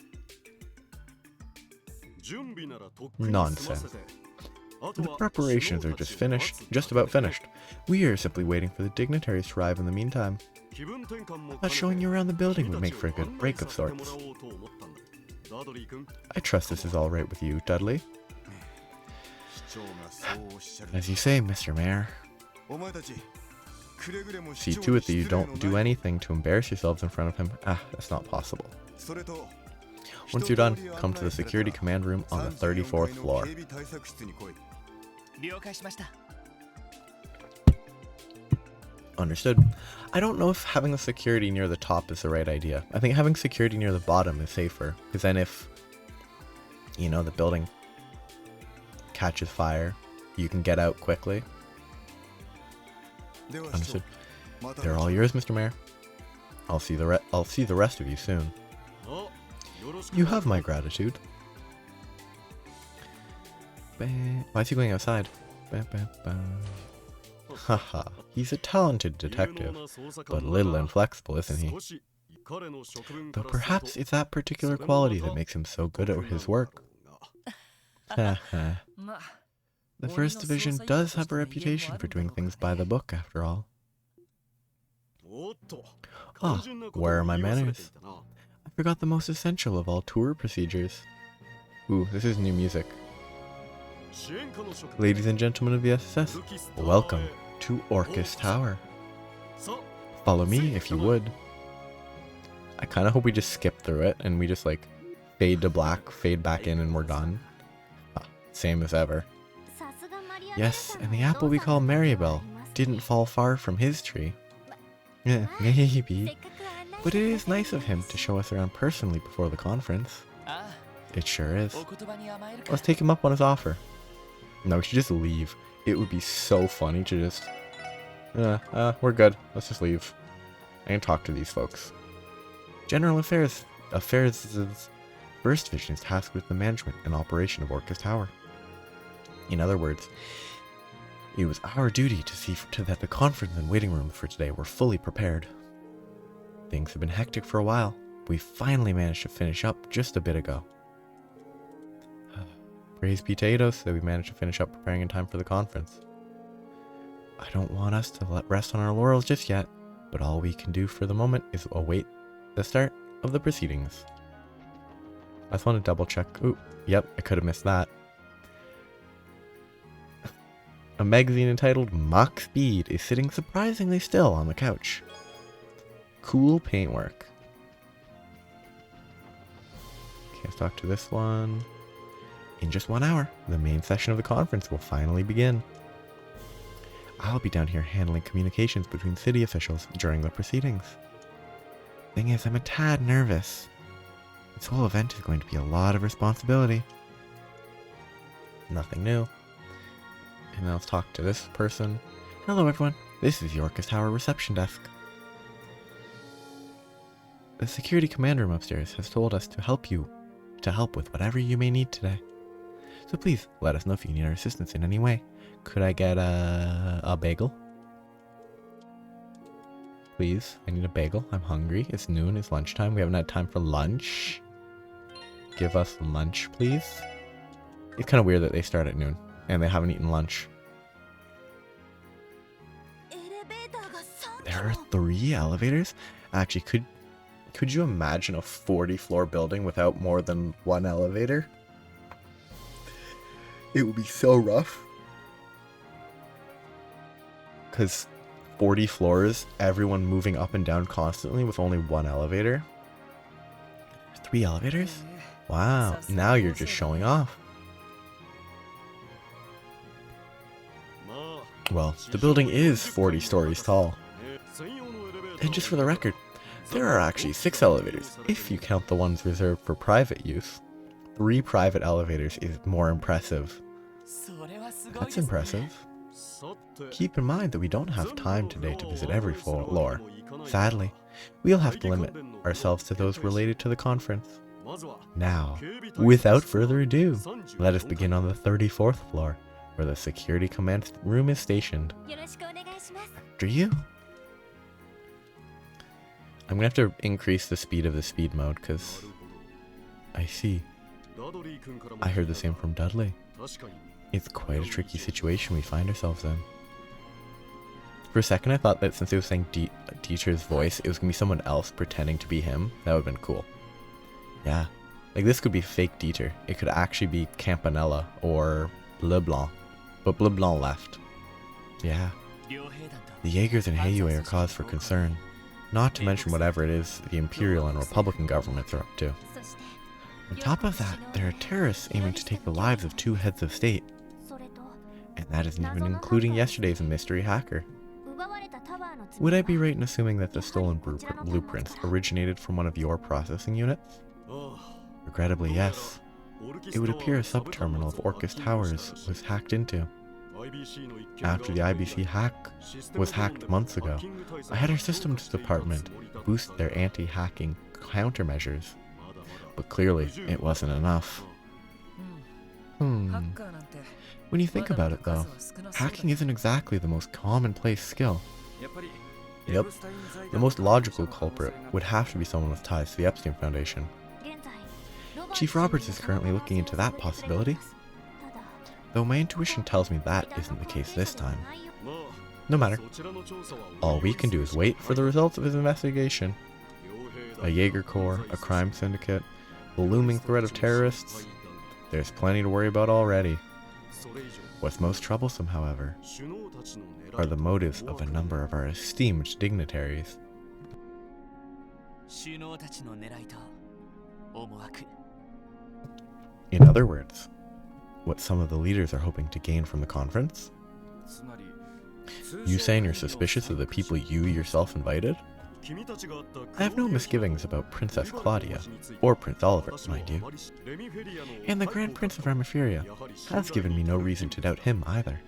Nonsense. The preparations are just about finished. We are simply waiting for the dignitaries to arrive in the meantime. I thought showing you around the building would make for a good break of sorts. I trust this is all right with you, Dudley. As you say, Mr. Mayor. See to it that you don't do anything to embarrass yourselves in front of him. Ah, that's not possible. Once you're done, come to the security command room on the 34th floor. Understood. I don't know if having the security near the top is the right idea. I think having security near the bottom is safer, because then if, you know, the building catches fire, you can get out quickly. Understood. They're all yours, Mr. Mayor. I'll see the rest of you soon. You have my gratitude. Why is he going outside? Haha, he's a talented detective, but a little inflexible, isn't he? Though perhaps it's that particular quality that makes him so good at his work. Haha. The First Division does have a reputation for doing things by the book, after all. Ah, where are my manners? I forgot the most essential of all tour procedures. Ooh, this is new music. Ladies and gentlemen of the SSS, welcome to Orchis Tower. Follow me if you would. I kind of hope we just skip through it and we just like fade to black, fade back in, and we're done. Same as ever. Yes, and the apple we call Maribel didn't fall far from his tree. Yeah, maybe. But it is nice of him to show us around personally before the conference. It sure is. Let's take him up on his offer. No, we should just leave. It would be so funny to just... we're good. Let's just leave. I can talk to these folks. General Affairs' First Division is tasked with the management and operation of Orchis Tower. In other words, it was our duty to see that the conference and waiting room for today were fully prepared. Things have been hectic for a while. We finally managed to finish up just a bit ago. Praise be to Eidos that we managed to finish up preparing in time for the conference. I don't want us to rest on our laurels just yet, but all we can do for the moment is await the start of the proceedings. I just want to double check. Ooh, yep, I could have missed that. A magazine entitled Mach Speed is sitting surprisingly still on the couch. Cool paintwork. Okay, let's talk to this one. In just 1 hour, the main session of the conference will finally begin. I'll be down here handling communications between city officials during the proceedings. Thing is, I'm a tad nervous. This whole event is going to be a lot of responsibility. Nothing new. And now let's talk to this person. Hello everyone, this is the Orchis Tower reception desk. The security command room upstairs has told us to help with whatever you may need today. So please, let us know if you need our assistance in any way. Could I get a bagel? Please, I need a bagel. I'm hungry. It's noon, it's lunchtime. We haven't had time for lunch. Give us lunch, please. It's kind of weird that they start at noon and they haven't eaten lunch. There are 3 elevators? Actually, could you imagine a 40-floor building without more than 1 elevator? It would be so rough. Because 40 floors, everyone moving up and down constantly with only 1 elevator. 3 elevators? Wow, now you're just showing off. Well, the building is 40 stories tall. And just for the record, there are actually 6 elevators, if you count the ones reserved for private use. 3 private elevators is more impressive. That's impressive. Keep in mind that we don't have time today to visit every floor. Sadly, we'll have to limit ourselves to those related to the conference. Now, without further ado, let us begin on the 34th floor, where the security command room is stationed. After you. I'm gonna have to increase the speed of the speed mode, because I see. I heard the same from Dudley. It's quite a tricky situation we find ourselves in. For a second I thought that since it was saying Dieter's voice, it was gonna be someone else pretending to be him. That would've been cool. Yeah. Like, this could be fake Dieter. It could actually be Campanella or Leblanc. But Leblanc left. Yeah. The Jaegers and Heiyue are cause for concern. Not to mention whatever it is the Imperial and Republican governments are up to. On top of that, there are terrorists aiming to take the lives of 2 heads of state. And that isn't even including yesterday's mystery hacker. Would I be right in assuming that the stolen blueprints originated from one of your processing units? Regrettably, yes. It would appear a sub-terminal of Orchis Towers was hacked into. After the IBC hack was hacked months ago, I had our systems department boost their anti-hacking countermeasures. But clearly, it wasn't enough. When you think about it though, hacking isn't exactly the most commonplace skill. Yep, the most logical culprit would have to be someone with ties to the Epstein Foundation. Chief Roberts is currently looking into that possibility, though my intuition tells me that isn't the case this time. No matter. All we can do is wait for the results of his investigation. A Jaeger Corps, a crime syndicate, the looming threat of terrorists. There's plenty to worry about already. What's most troublesome, however, are the motives of a number of our esteemed dignitaries. In other words, what some of the leaders are hoping to gain from the conference? You saying you're suspicious of the people you yourself invited? I have no misgivings about Princess Claudia, or Prince Oliver, mind you. And the Grand Prince of Remiferia has given me no reason to doubt him either.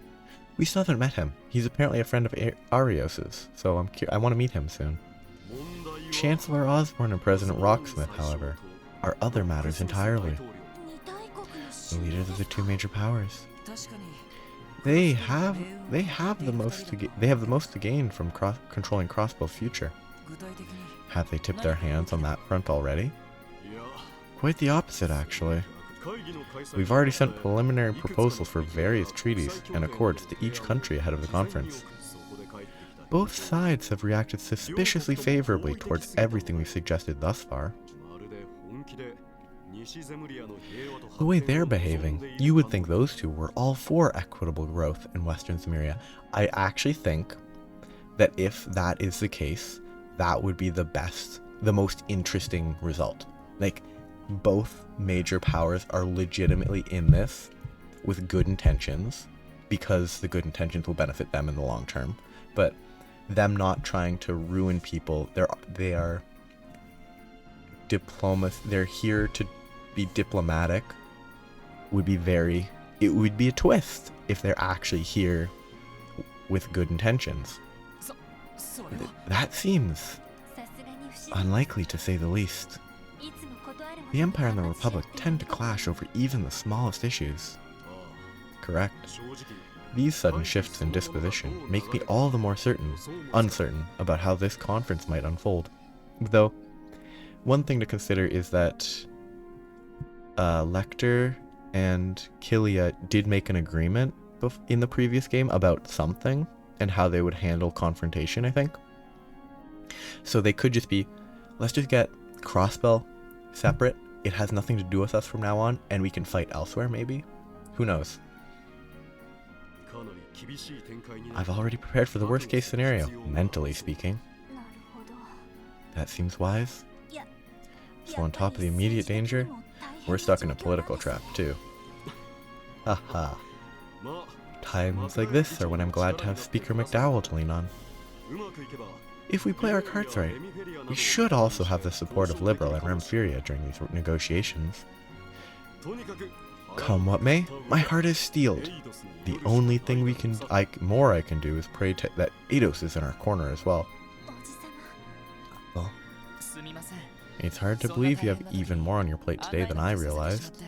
We still haven't met him. He's apparently a friend of Arios's, so I want to meet him soon. Chancellor Osborne and President Rocksmith, however, are other matters entirely. The leaders of the 2 major powers. They have the most to gain from controlling Crossbow's future. Have they tipped their hands on that front already? Quite the opposite, actually. We've already sent preliminary proposals for various treaties and accords to each country ahead of the conference. Both sides have reacted suspiciously favorably towards everything we've suggested thus far. The way they're behaving, you would think those 2 were all for equitable growth in Western Cimmeria. I actually think that if that is the case, that would be the most interesting result. Like, both major powers are legitimately in this with good intentions, because the good intentions will benefit them in the long term, but them not trying to ruin people. They are diplomats. They're here to be diplomatic. Would be very it would be a twist if they're actually here with good intentions. That seems unlikely, to say the least. The Empire and the Republic tend to clash over even the smallest issues. Correct. These sudden shifts in disposition make me all the more uncertain about how this conference might unfold. Though, one thing to consider is that Lecter and Killia did make an agreement in the previous game about something and how they would handle confrontation, I think. So they could just be, let's just get Crossbell separate. It has nothing to do with us from now on, and we can fight elsewhere, maybe? Who knows? I've already prepared for the worst case scenario, mentally speaking. That seems wise. So on top of the immediate danger, we're stuck in a political trap, too. Haha. Times like this are when I'm glad to have Speaker McDowell to lean on. If we play our cards right, we should also have the support of Liberal and Remfuria during these negotiations. Come what may, my heart is steeled. The only thing I can do is pray that Eidos is in our corner as well. Well, it's hard to believe you have even more on your plate today than I realized.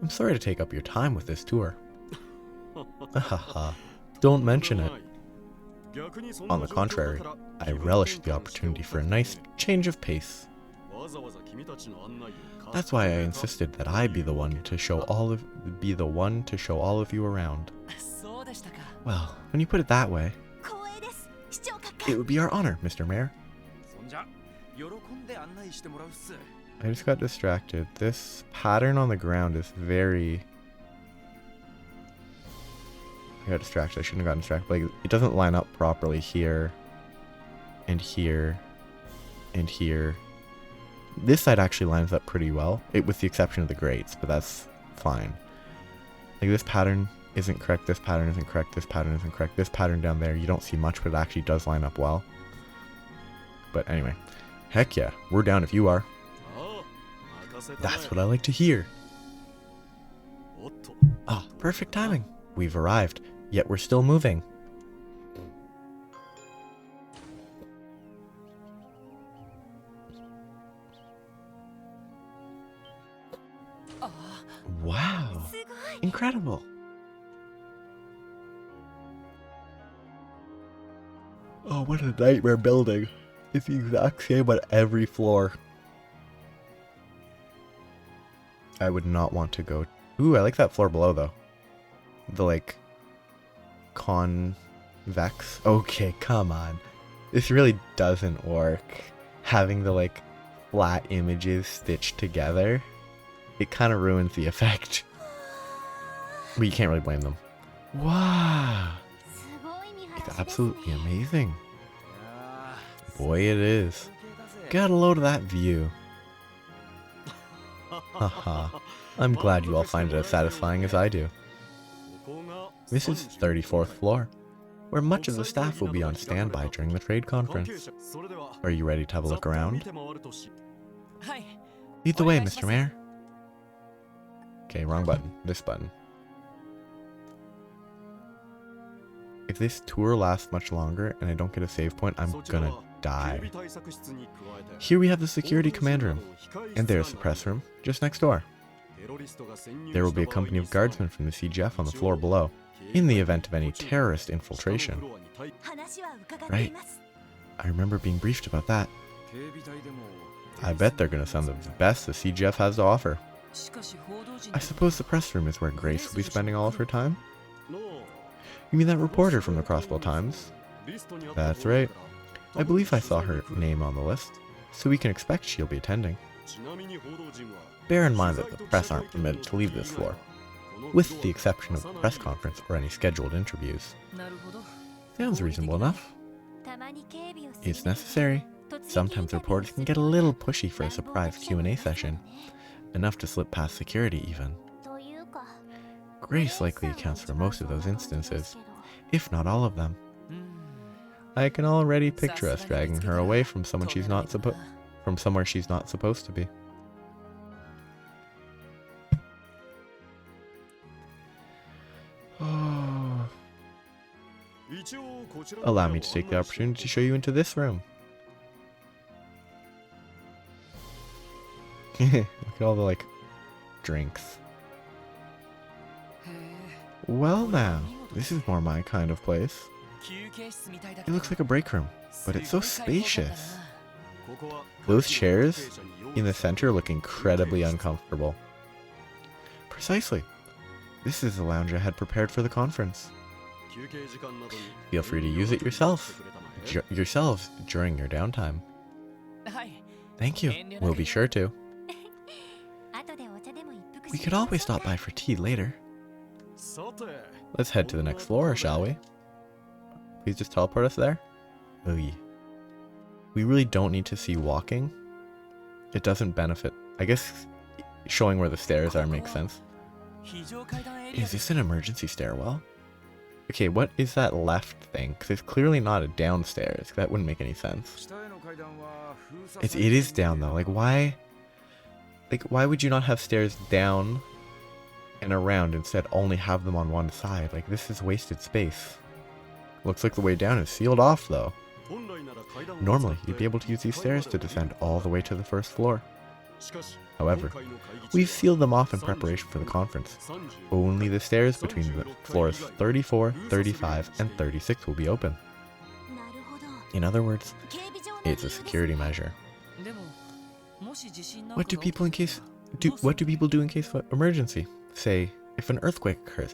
I'm sorry to take up your time with this tour. Haha, don't mention it. On the contrary, I relish the opportunity for a nice change of pace. That's why I insisted that I be the one to show all of you around. Well, when you put it that way, it would be our honor, Mr. Mayor. I just got distracted. This pattern on the ground is very... I got distracted. I shouldn't have gotten distracted. Like, it doesn't line up properly here, and here, and here. This side actually lines up pretty well, with the exception of the grates, but that's fine. Like, this pattern isn't correct, this pattern isn't correct, this pattern isn't correct, this pattern down there, you don't see much, but it actually does line up well. But anyway, heck yeah, we're down if you are. That's what I like to hear. Ah, perfect timing. We've arrived, yet we're still moving. Wow, incredible. Oh, what a nightmare building. It's the exact same on every floor. I would not want to go. Ooh, I like that floor below though. The like convex. Okay, come on. This really doesn't work. Having the like flat images stitched together. It kind of ruins the effect. But you can't really blame them. Wow. It's absolutely amazing. Boy, it is. Get a load of that view. Haha. I'm glad you all find it as satisfying as I do. This is the 34th floor, where much of the staff will be on standby during the trade conference. Are you ready to have a look around? Lead the way, Mr. Mayor. Okay, wrong button. This button. If this tour lasts much longer and I don't get a save point, I'm gonna die. Here we have the security command room, and there's the press room, just next door. There will be a company of guardsmen from the CGF on the floor below, in the event of any terrorist infiltration. Right. I remember being briefed about that. I bet they're gonna send the best the CGF has to offer. I suppose the press room is where Grace will be spending all of her time? You mean that reporter from the Crossbell Times? That's right. I believe I saw her name on the list, so we can expect she'll be attending. Bear in mind that the press aren't permitted to leave this floor, with the exception of the press conference or any scheduled interviews. Sounds reasonable enough. It's necessary. Sometimes reporters can get a little pushy for a surprise Q&A session, enough to slip past security even. Grace likely accounts for most of those instances, if not all of them. I can already picture us dragging her away from somewhere she's not supposed to be. Allow me to take the opportunity to show you into this room. Look at all the, like, drinks. Well now, this is more my kind of place. It looks like a break room, but it's so spacious. Those chairs in the center look incredibly uncomfortable. Precisely. This is the lounge I had prepared for the conference. Feel free to use it yourselves during your downtime. Thank you. We'll be sure to. We could always stop by for tea later. Let's head to the next floor, shall we? Please just teleport us there. Oy. We really don't need to see walking. It doesn't benefit. I guess showing where the stairs are makes sense. Is this an emergency stairwell? Okay, what is that left thing? Because it's clearly not a downstairs. That wouldn't make any sense. It is down though. Like why? Like why would you not have stairs down and around, instead only have them on one side? Like this is wasted space. Looks like the way down is sealed off though. Normally, you'd be able to use these stairs to descend all the way to the first floor. However, we've sealed them off in preparation for the conference. Only the stairs between the floors 34, 35, and 36 will be open. In other words, it's a security measure. What do people do in case of emergency? Say, if an earthquake occurs.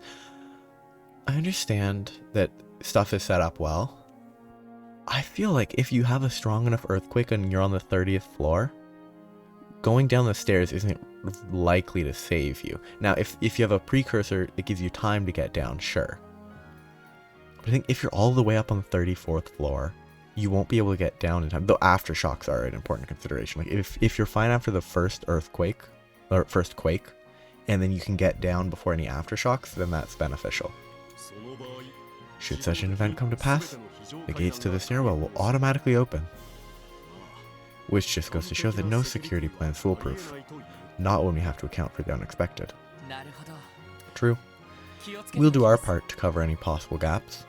I understand that stuff is set up well. I feel like if you have a strong enough earthquake and you're on the 30th floor, going down the stairs isn't likely to save you. Now, if you have a precursor, it gives you time to get down, sure. But I think if you're all the way up on the 34th floor, you won't be able to get down in time. Though aftershocks are an important consideration. Like if you're fine after the first earthquake, or first quake, and then you can get down before any aftershocks, then that's beneficial. Should such an event come to pass, the gates to the stairwell will automatically open. Which just goes to show that no security plan is foolproof. Not when we have to account for the unexpected. True. We'll do our part to cover any possible gaps.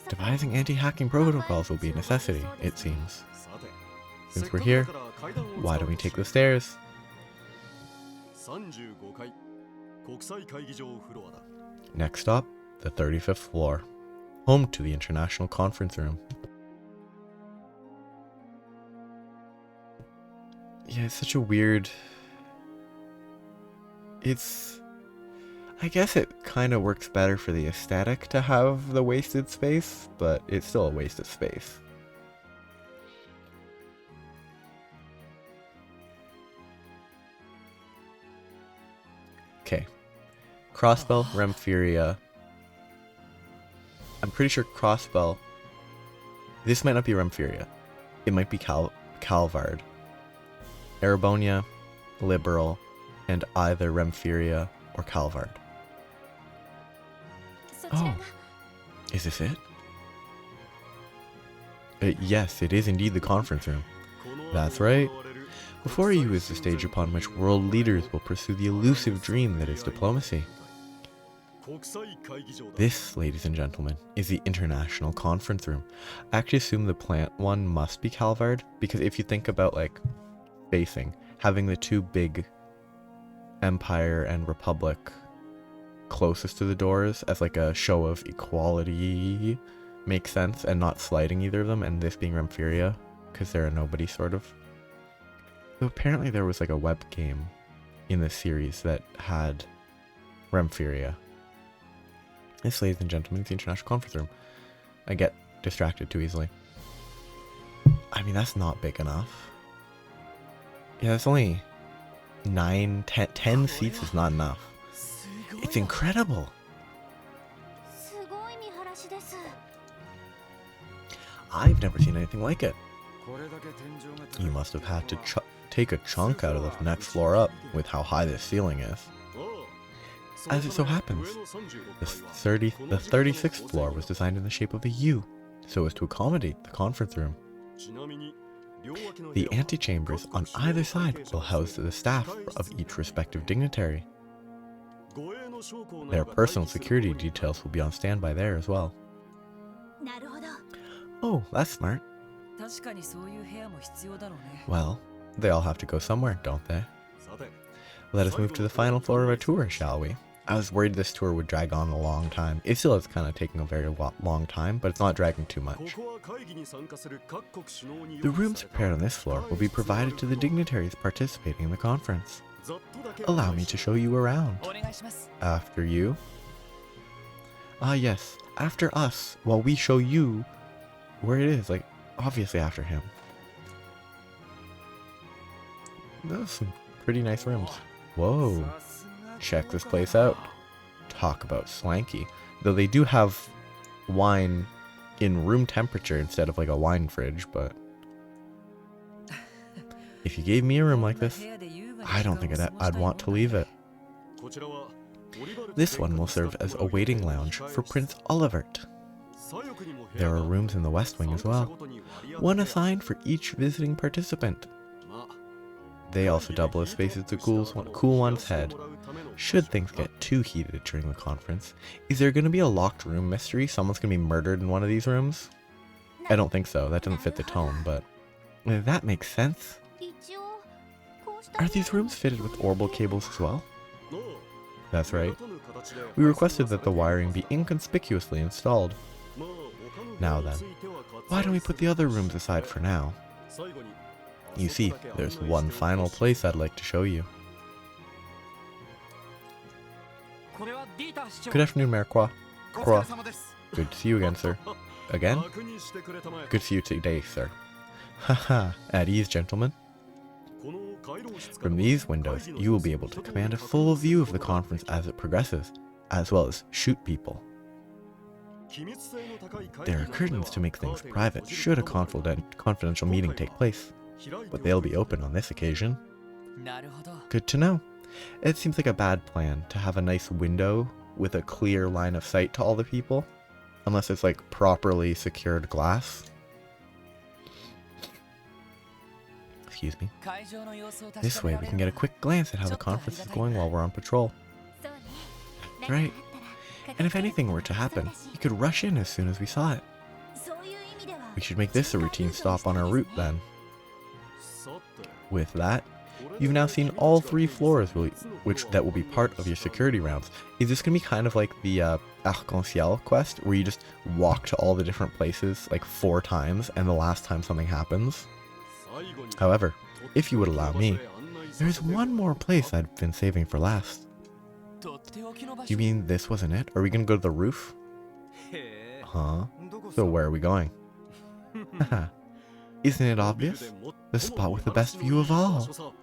Devising anti-hacking protocols will be a necessity, it seems. Since we're here, why don't we take the stairs? Next stop, the 35th floor, home to the International Conference Room. Yeah, it's such a weird... I guess it kind of works better for the aesthetic to have the wasted space, but it's still a wasted space. Okay. Crossbell, Remphyria. I'm pretty sure Crossbell... This might not be Remphyria. It might be Calvard. Erebonia, Liberal, and either Remphyria or Calvard. Oh, is this it? Yes, it is indeed the conference room. That's right. Before you is the stage upon which world leaders will pursue the elusive dream that is diplomacy. This, ladies and gentlemen, is the International Conference Room. I actually assume the plant one must be Calvard, because if you think about, like, facing, having the two big Empire and Republic closest to the doors as like a show of equality makes sense, and not slighting either of them, and this being Remphyria because they're a nobody sort of. So apparently there was like a web game in the series that had Remphyria. This, ladies and gentlemen, is the International Conference Room. I get distracted too easily. I mean, that's not big enough. Yeah, it's only 10 seats is not enough. It's incredible. I've never seen anything like it. You must have had to take a chunk out of the next floor up with how high this ceiling is. As it so happens, the 36th floor was designed in the shape of a U, so as to accommodate the conference room. The antechambers on either side will house the staff of each respective dignitary. Their personal security details will be on standby there as well. Oh, that's smart. Well, they all have to go somewhere, don't they? Let us move to the final floor of our tour, shall we? I was worried this tour would drag on a long time. It still is kind of taking a very long time, but it's not dragging too much. The rooms prepared on this floor will be provided to the dignitaries participating in the conference. Allow me to show you around. After you? Ah yes, after us, while we show you where it is, like, obviously after him. Those are some pretty nice rooms. Whoa. Check this place out. Talk about swanky. Though they do have wine in room temperature instead of like a wine fridge, but if you gave me a room like this, I don't think I'd want to leave it. This one will serve as a waiting lounge for Prince Olivert. There are rooms in the West Wing as well, one assigned for each visiting participant. They also double as spaces to cool one's head, should things get too heated during the conference. Is there going to be a locked room mystery? Someone's going to be murdered in one of these rooms? I don't think so. That doesn't fit the tone, but that makes sense. Are these rooms fitted with orbital cables as well? That's right. We requested that the wiring be inconspicuously installed. Now then, why don't we put the other rooms aside for now? You see, there's one final place I'd like to show you. Good afternoon, Mayor Kwa. Good to see you again, sir. Again? Good to see you today, sir. Haha, at ease, gentlemen. From these windows, you will be able to command a full view of the conference as it progresses, as well as shoot people. There are curtains to make things private should a confidential meeting take place, but they'll be open on this occasion. Good to know. It seems like a bad plan to have a nice window with a clear line of sight to all the people, unless it's like properly secured glass. Excuse me. This way we can get a quick glance at how the conference is going while we're on patrol. That's right. And if anything were to happen, we could rush in as soon as we saw it. We should make this a routine stop on our route then. With that, you've now seen all 3 floors that will be part of your security rounds. Is this going to be kind of like the Arc-en-Ciel quest, where you just walk to all the different places like 4 times, and the last time something happens? However, if you would allow me, there's one more place I'd been saving for last. You mean this wasn't it? Are we going to go to the roof? Huh? So where are we going? Haha. Isn't it obvious? The spot with the best view of all.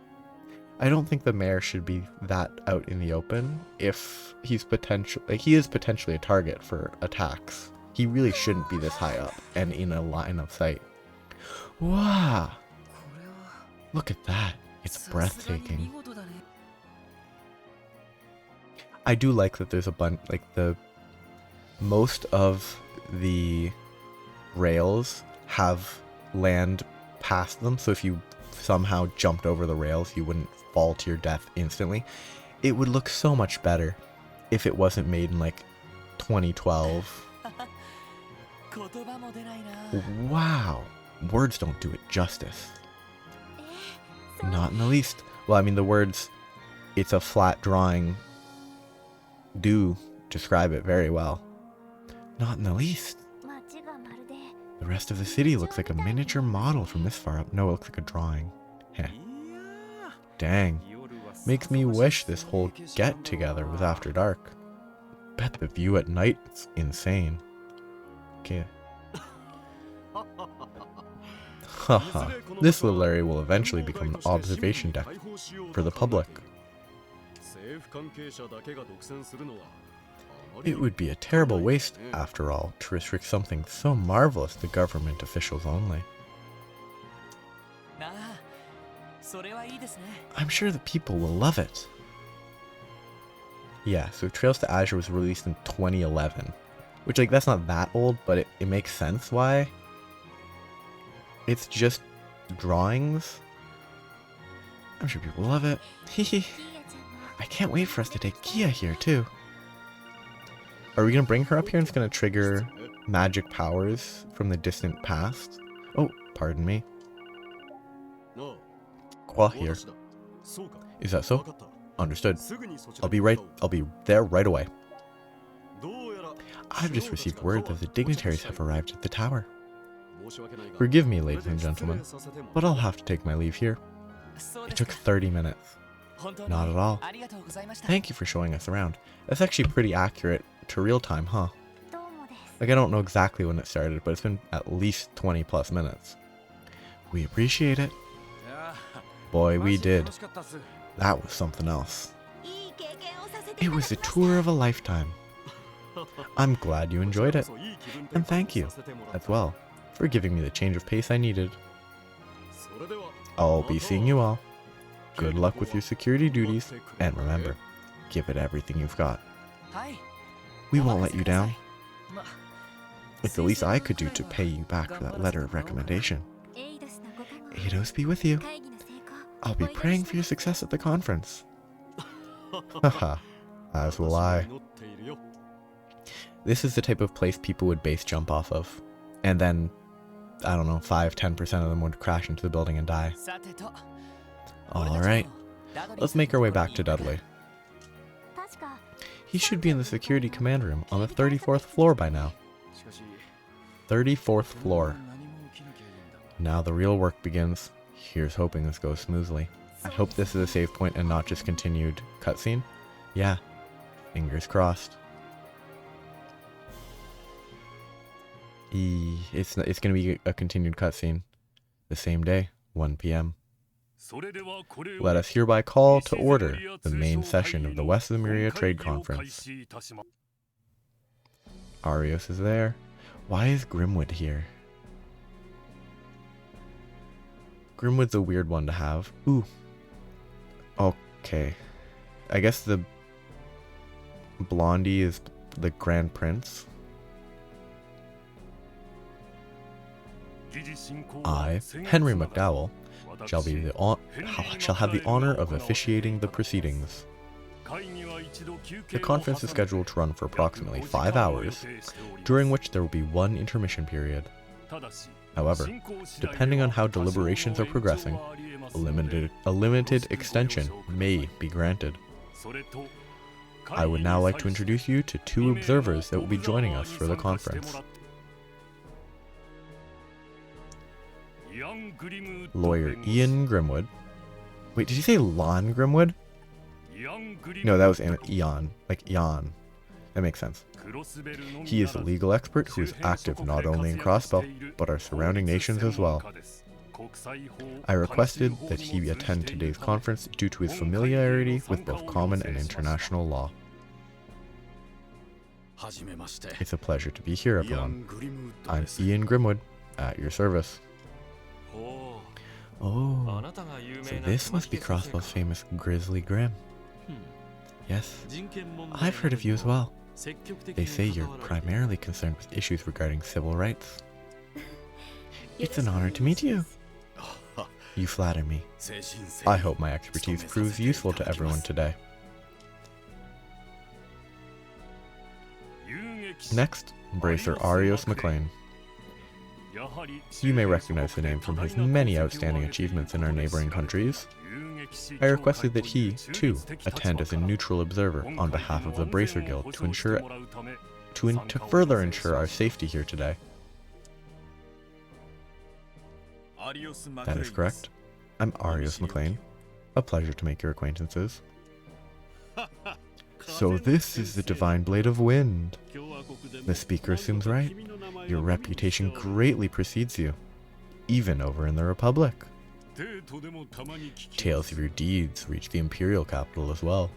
I don't think the mayor should be that out in the open if he is potentially a target for attacks. He really shouldn't be this high up and in a line of sight. Wow! Look at that. It's breathtaking. I do like that there's a bunch, like most of the rails have land past them, so if you somehow jumped over the rails, you wouldn't fall to your death instantly. It would look so much better if it wasn't made in like 2012. Wow, words don't do it justice. Not in the least. Well, I mean, the words, it's a flat drawing, do describe it very well. Not in the least. The rest of the city looks like a miniature model from this far up. No, it looks like a drawing. Heh. Dang. Makes me wish this whole get-together was after dark. Bet the view at night's insane. Okay. Haha. This little area will eventually become an observation deck for the public. It would be a terrible waste, after all, to restrict something so marvelous to government officials only. I'm sure the people will love it. Yeah, so Trails to Azure was released in 2011. Which, like, that's not that old, but it makes sense why. It's just drawings. I'm sure people love it. I can't wait for us to take Kia here, too. Are we going to bring her up here and it's going to trigger magic powers from the distant past. Oh, pardon me. Qua here. Is that so? Understood. I'll be there right away. I've just received word that the dignitaries have arrived at the tower. Forgive me, ladies and gentlemen, but I'll have to take my leave here. It took 30 minutes. Not at all. Thank you for showing us around. That's actually pretty accurate to real time, huh? Like, I don't know exactly when it started, but it's been at least 20 plus minutes. We appreciate it. Boy, we did. That was something else. It was a tour of a lifetime. I'm glad you enjoyed it. And thank you, as well, for giving me the change of pace I needed. I'll be seeing you all. Good luck with your security duties, and remember, give it everything you've got. We won't let you down. It's the least I could do to pay you back for that letter of recommendation. Eidos be with you. I'll be praying for your success at the conference. Haha, as will I. This is the type of place people would base jump off of. And then, I don't know, 5-10% of them would crash into the building and die. Alright, let's make our way back to Dudley. He should be in the security command room on the 34th floor by now. 34th floor. Now the real work begins. Here's hoping this goes smoothly. I hope this is a save point and not just continued cutscene. Yeah, fingers crossed. It's going to be a continued cutscene. The same day, 1 p.m. Let us hereby call to order the main session of the West Lemuria Trade Conference. Arios is there. Why is Grimwood here? Grimwood's a weird one to have. Ooh. Okay. I guess the Blondie is the Grand Prince. I, Henry McDowell, shall have the honor of officiating the proceedings. The conference is scheduled to run for approximately 5 hours, during which there will be one intermission period. However, depending on how deliberations are progressing, a limited extension may be granted. I would now like to introduce you to 2 observers that will be joining us for the conference. Lawyer Ian Grimwood. Wait, did you say Lon Grimwood? No, that was Eon. Like Eon. That makes sense. He is a legal expert who is active not only in Crossbell, but our surrounding nations as well. I requested that he attend today's conference due to his familiarity with both common and international law. It's a pleasure to be here, everyone. I'm Ian Grimwood, at your service. Oh, so this must be Crossbell's famous Grizzly Grim. Yes, I've heard of you as well. They say you're primarily concerned with issues regarding civil rights. It's an honor to meet you. You flatter me. I hope my expertise proves useful to everyone today. Next, Bracer Arios McLean. You may recognize the name from his many outstanding achievements in our neighboring countries. I requested that he, too, attend as a neutral observer on behalf of the Bracer Guild to further ensure our safety here today. That is correct. I'm Arios McLean. A pleasure to make your acquaintances. So this is the Divine Blade of Wind. The speaker assumes right. Your reputation greatly precedes you, even over in the Republic. Tales of your deeds reach the Imperial capital as well.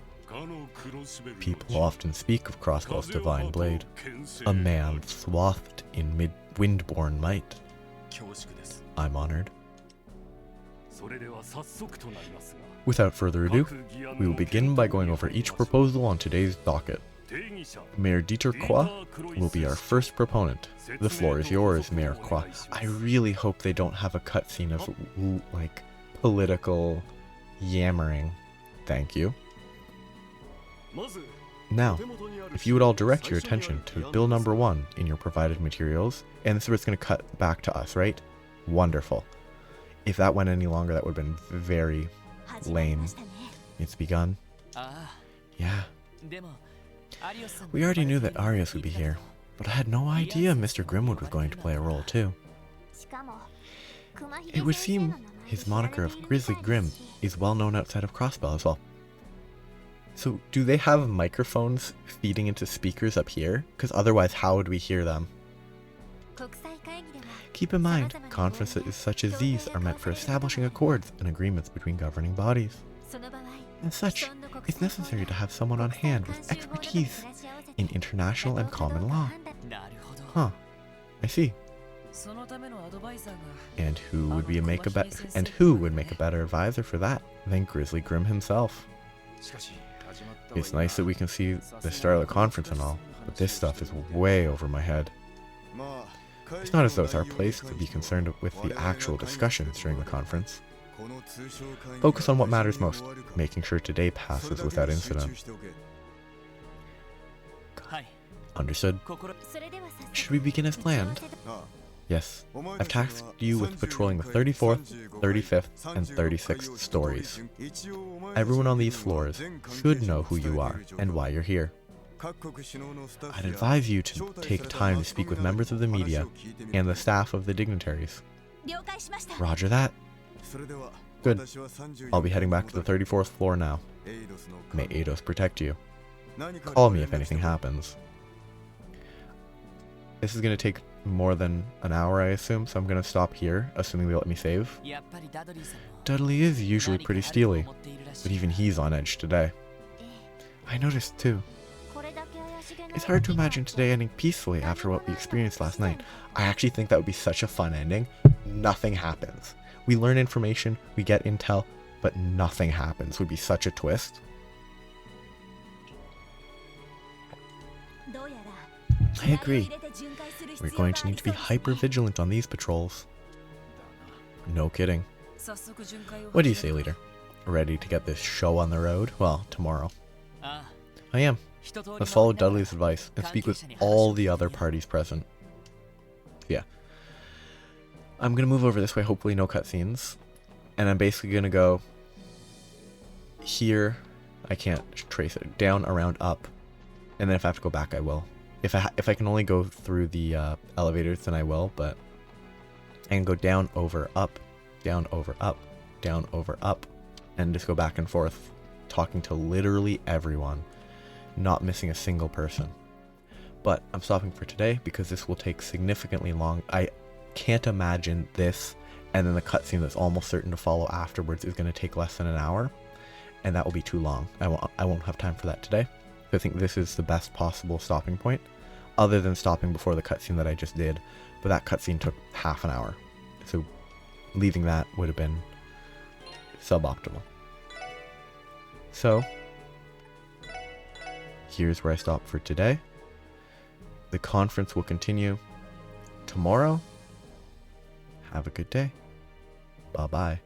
People often speak of Crossbell's Divine Blade, a man swathed in wind-born might. I'm honored. Without further ado, we will begin by going over each proposal on today's docket. Mayor Dieter Qua will be our first proponent. The floor is yours, Mayor Qua. I really hope they don't have a cutscene of, like, political yammering. Thank you. Now, if you would all direct your attention to bill number 1 in your provided materials, and this is where it's going to cut back to us, right? Wonderful. If that went any longer, that would have been very lame. It's begun. Yeah. We already knew that Arias would be here, but I had no idea Mr. Grimwood was going to play a role too. It would seem his moniker of Grizzly Grim is well known outside of Crossbell as well. So do they have microphones feeding into speakers up here? Because otherwise how would we hear them? Keep in mind, conferences such as these are meant for establishing accords and agreements between governing bodies. As such, it's necessary to have someone on hand with expertise in international and common law. Huh, I see. And who would make a better advisor for that than Grizzly Grim himself? It's nice that we can see the start of the conference and all, but this stuff is way over my head. It's not as though it's our place to be concerned with the actual discussions during the conference. Focus on what matters most, making sure today passes without incident. Understood. Should we begin as planned? Yes. I've tasked you with patrolling the 34th, 35th, and 36th stories. Everyone on these floors should know who you are and why you're here. I'd advise you to take time to speak with members of the media and the staff of the dignitaries. Roger that. Good. I'll be heading back to the 34th floor now. May Eidos protect you. Call me if anything happens. This is going to take more than an hour, I assume, so I'm going to stop here, assuming they let me save. Dudley is usually pretty steely, but even he's on edge today. I noticed too. It's hard to imagine today ending peacefully after what we experienced last night. I actually think that would be such a fun ending. Nothing happens. We learn information, we get intel, but nothing happens. Would be such a twist. I agree. We're going to need to be hyper vigilant on these patrols. No kidding. What do you say, leader? Ready to get this show on the road? Well, tomorrow. I am. Let's follow Dudley's advice and speak with all the other parties present. Yeah. I'm going to move over this way, hopefully no cutscenes. And I'm basically going to go here. I can't trace it. Down, around, up. And then if I have to go back, I will. If I can only go through the elevators, then I will, but I can go down, over, up, down, over, up, down, over, up, and just go back and forth, talking to literally everyone, not missing a single person. But I'm stopping for today because this will take significantly long. I can't imagine this, and then the cutscene that's almost certain to follow afterwards is going to take less than an hour, and that will be too long. I won't have time for that today. I think this is the best possible stopping point, other than stopping before the cutscene that I just did, but that cutscene took half an hour, so leaving that would have been suboptimal. So, here's where I stop for today. The conference will continue tomorrow. Have a good day. Bye-bye.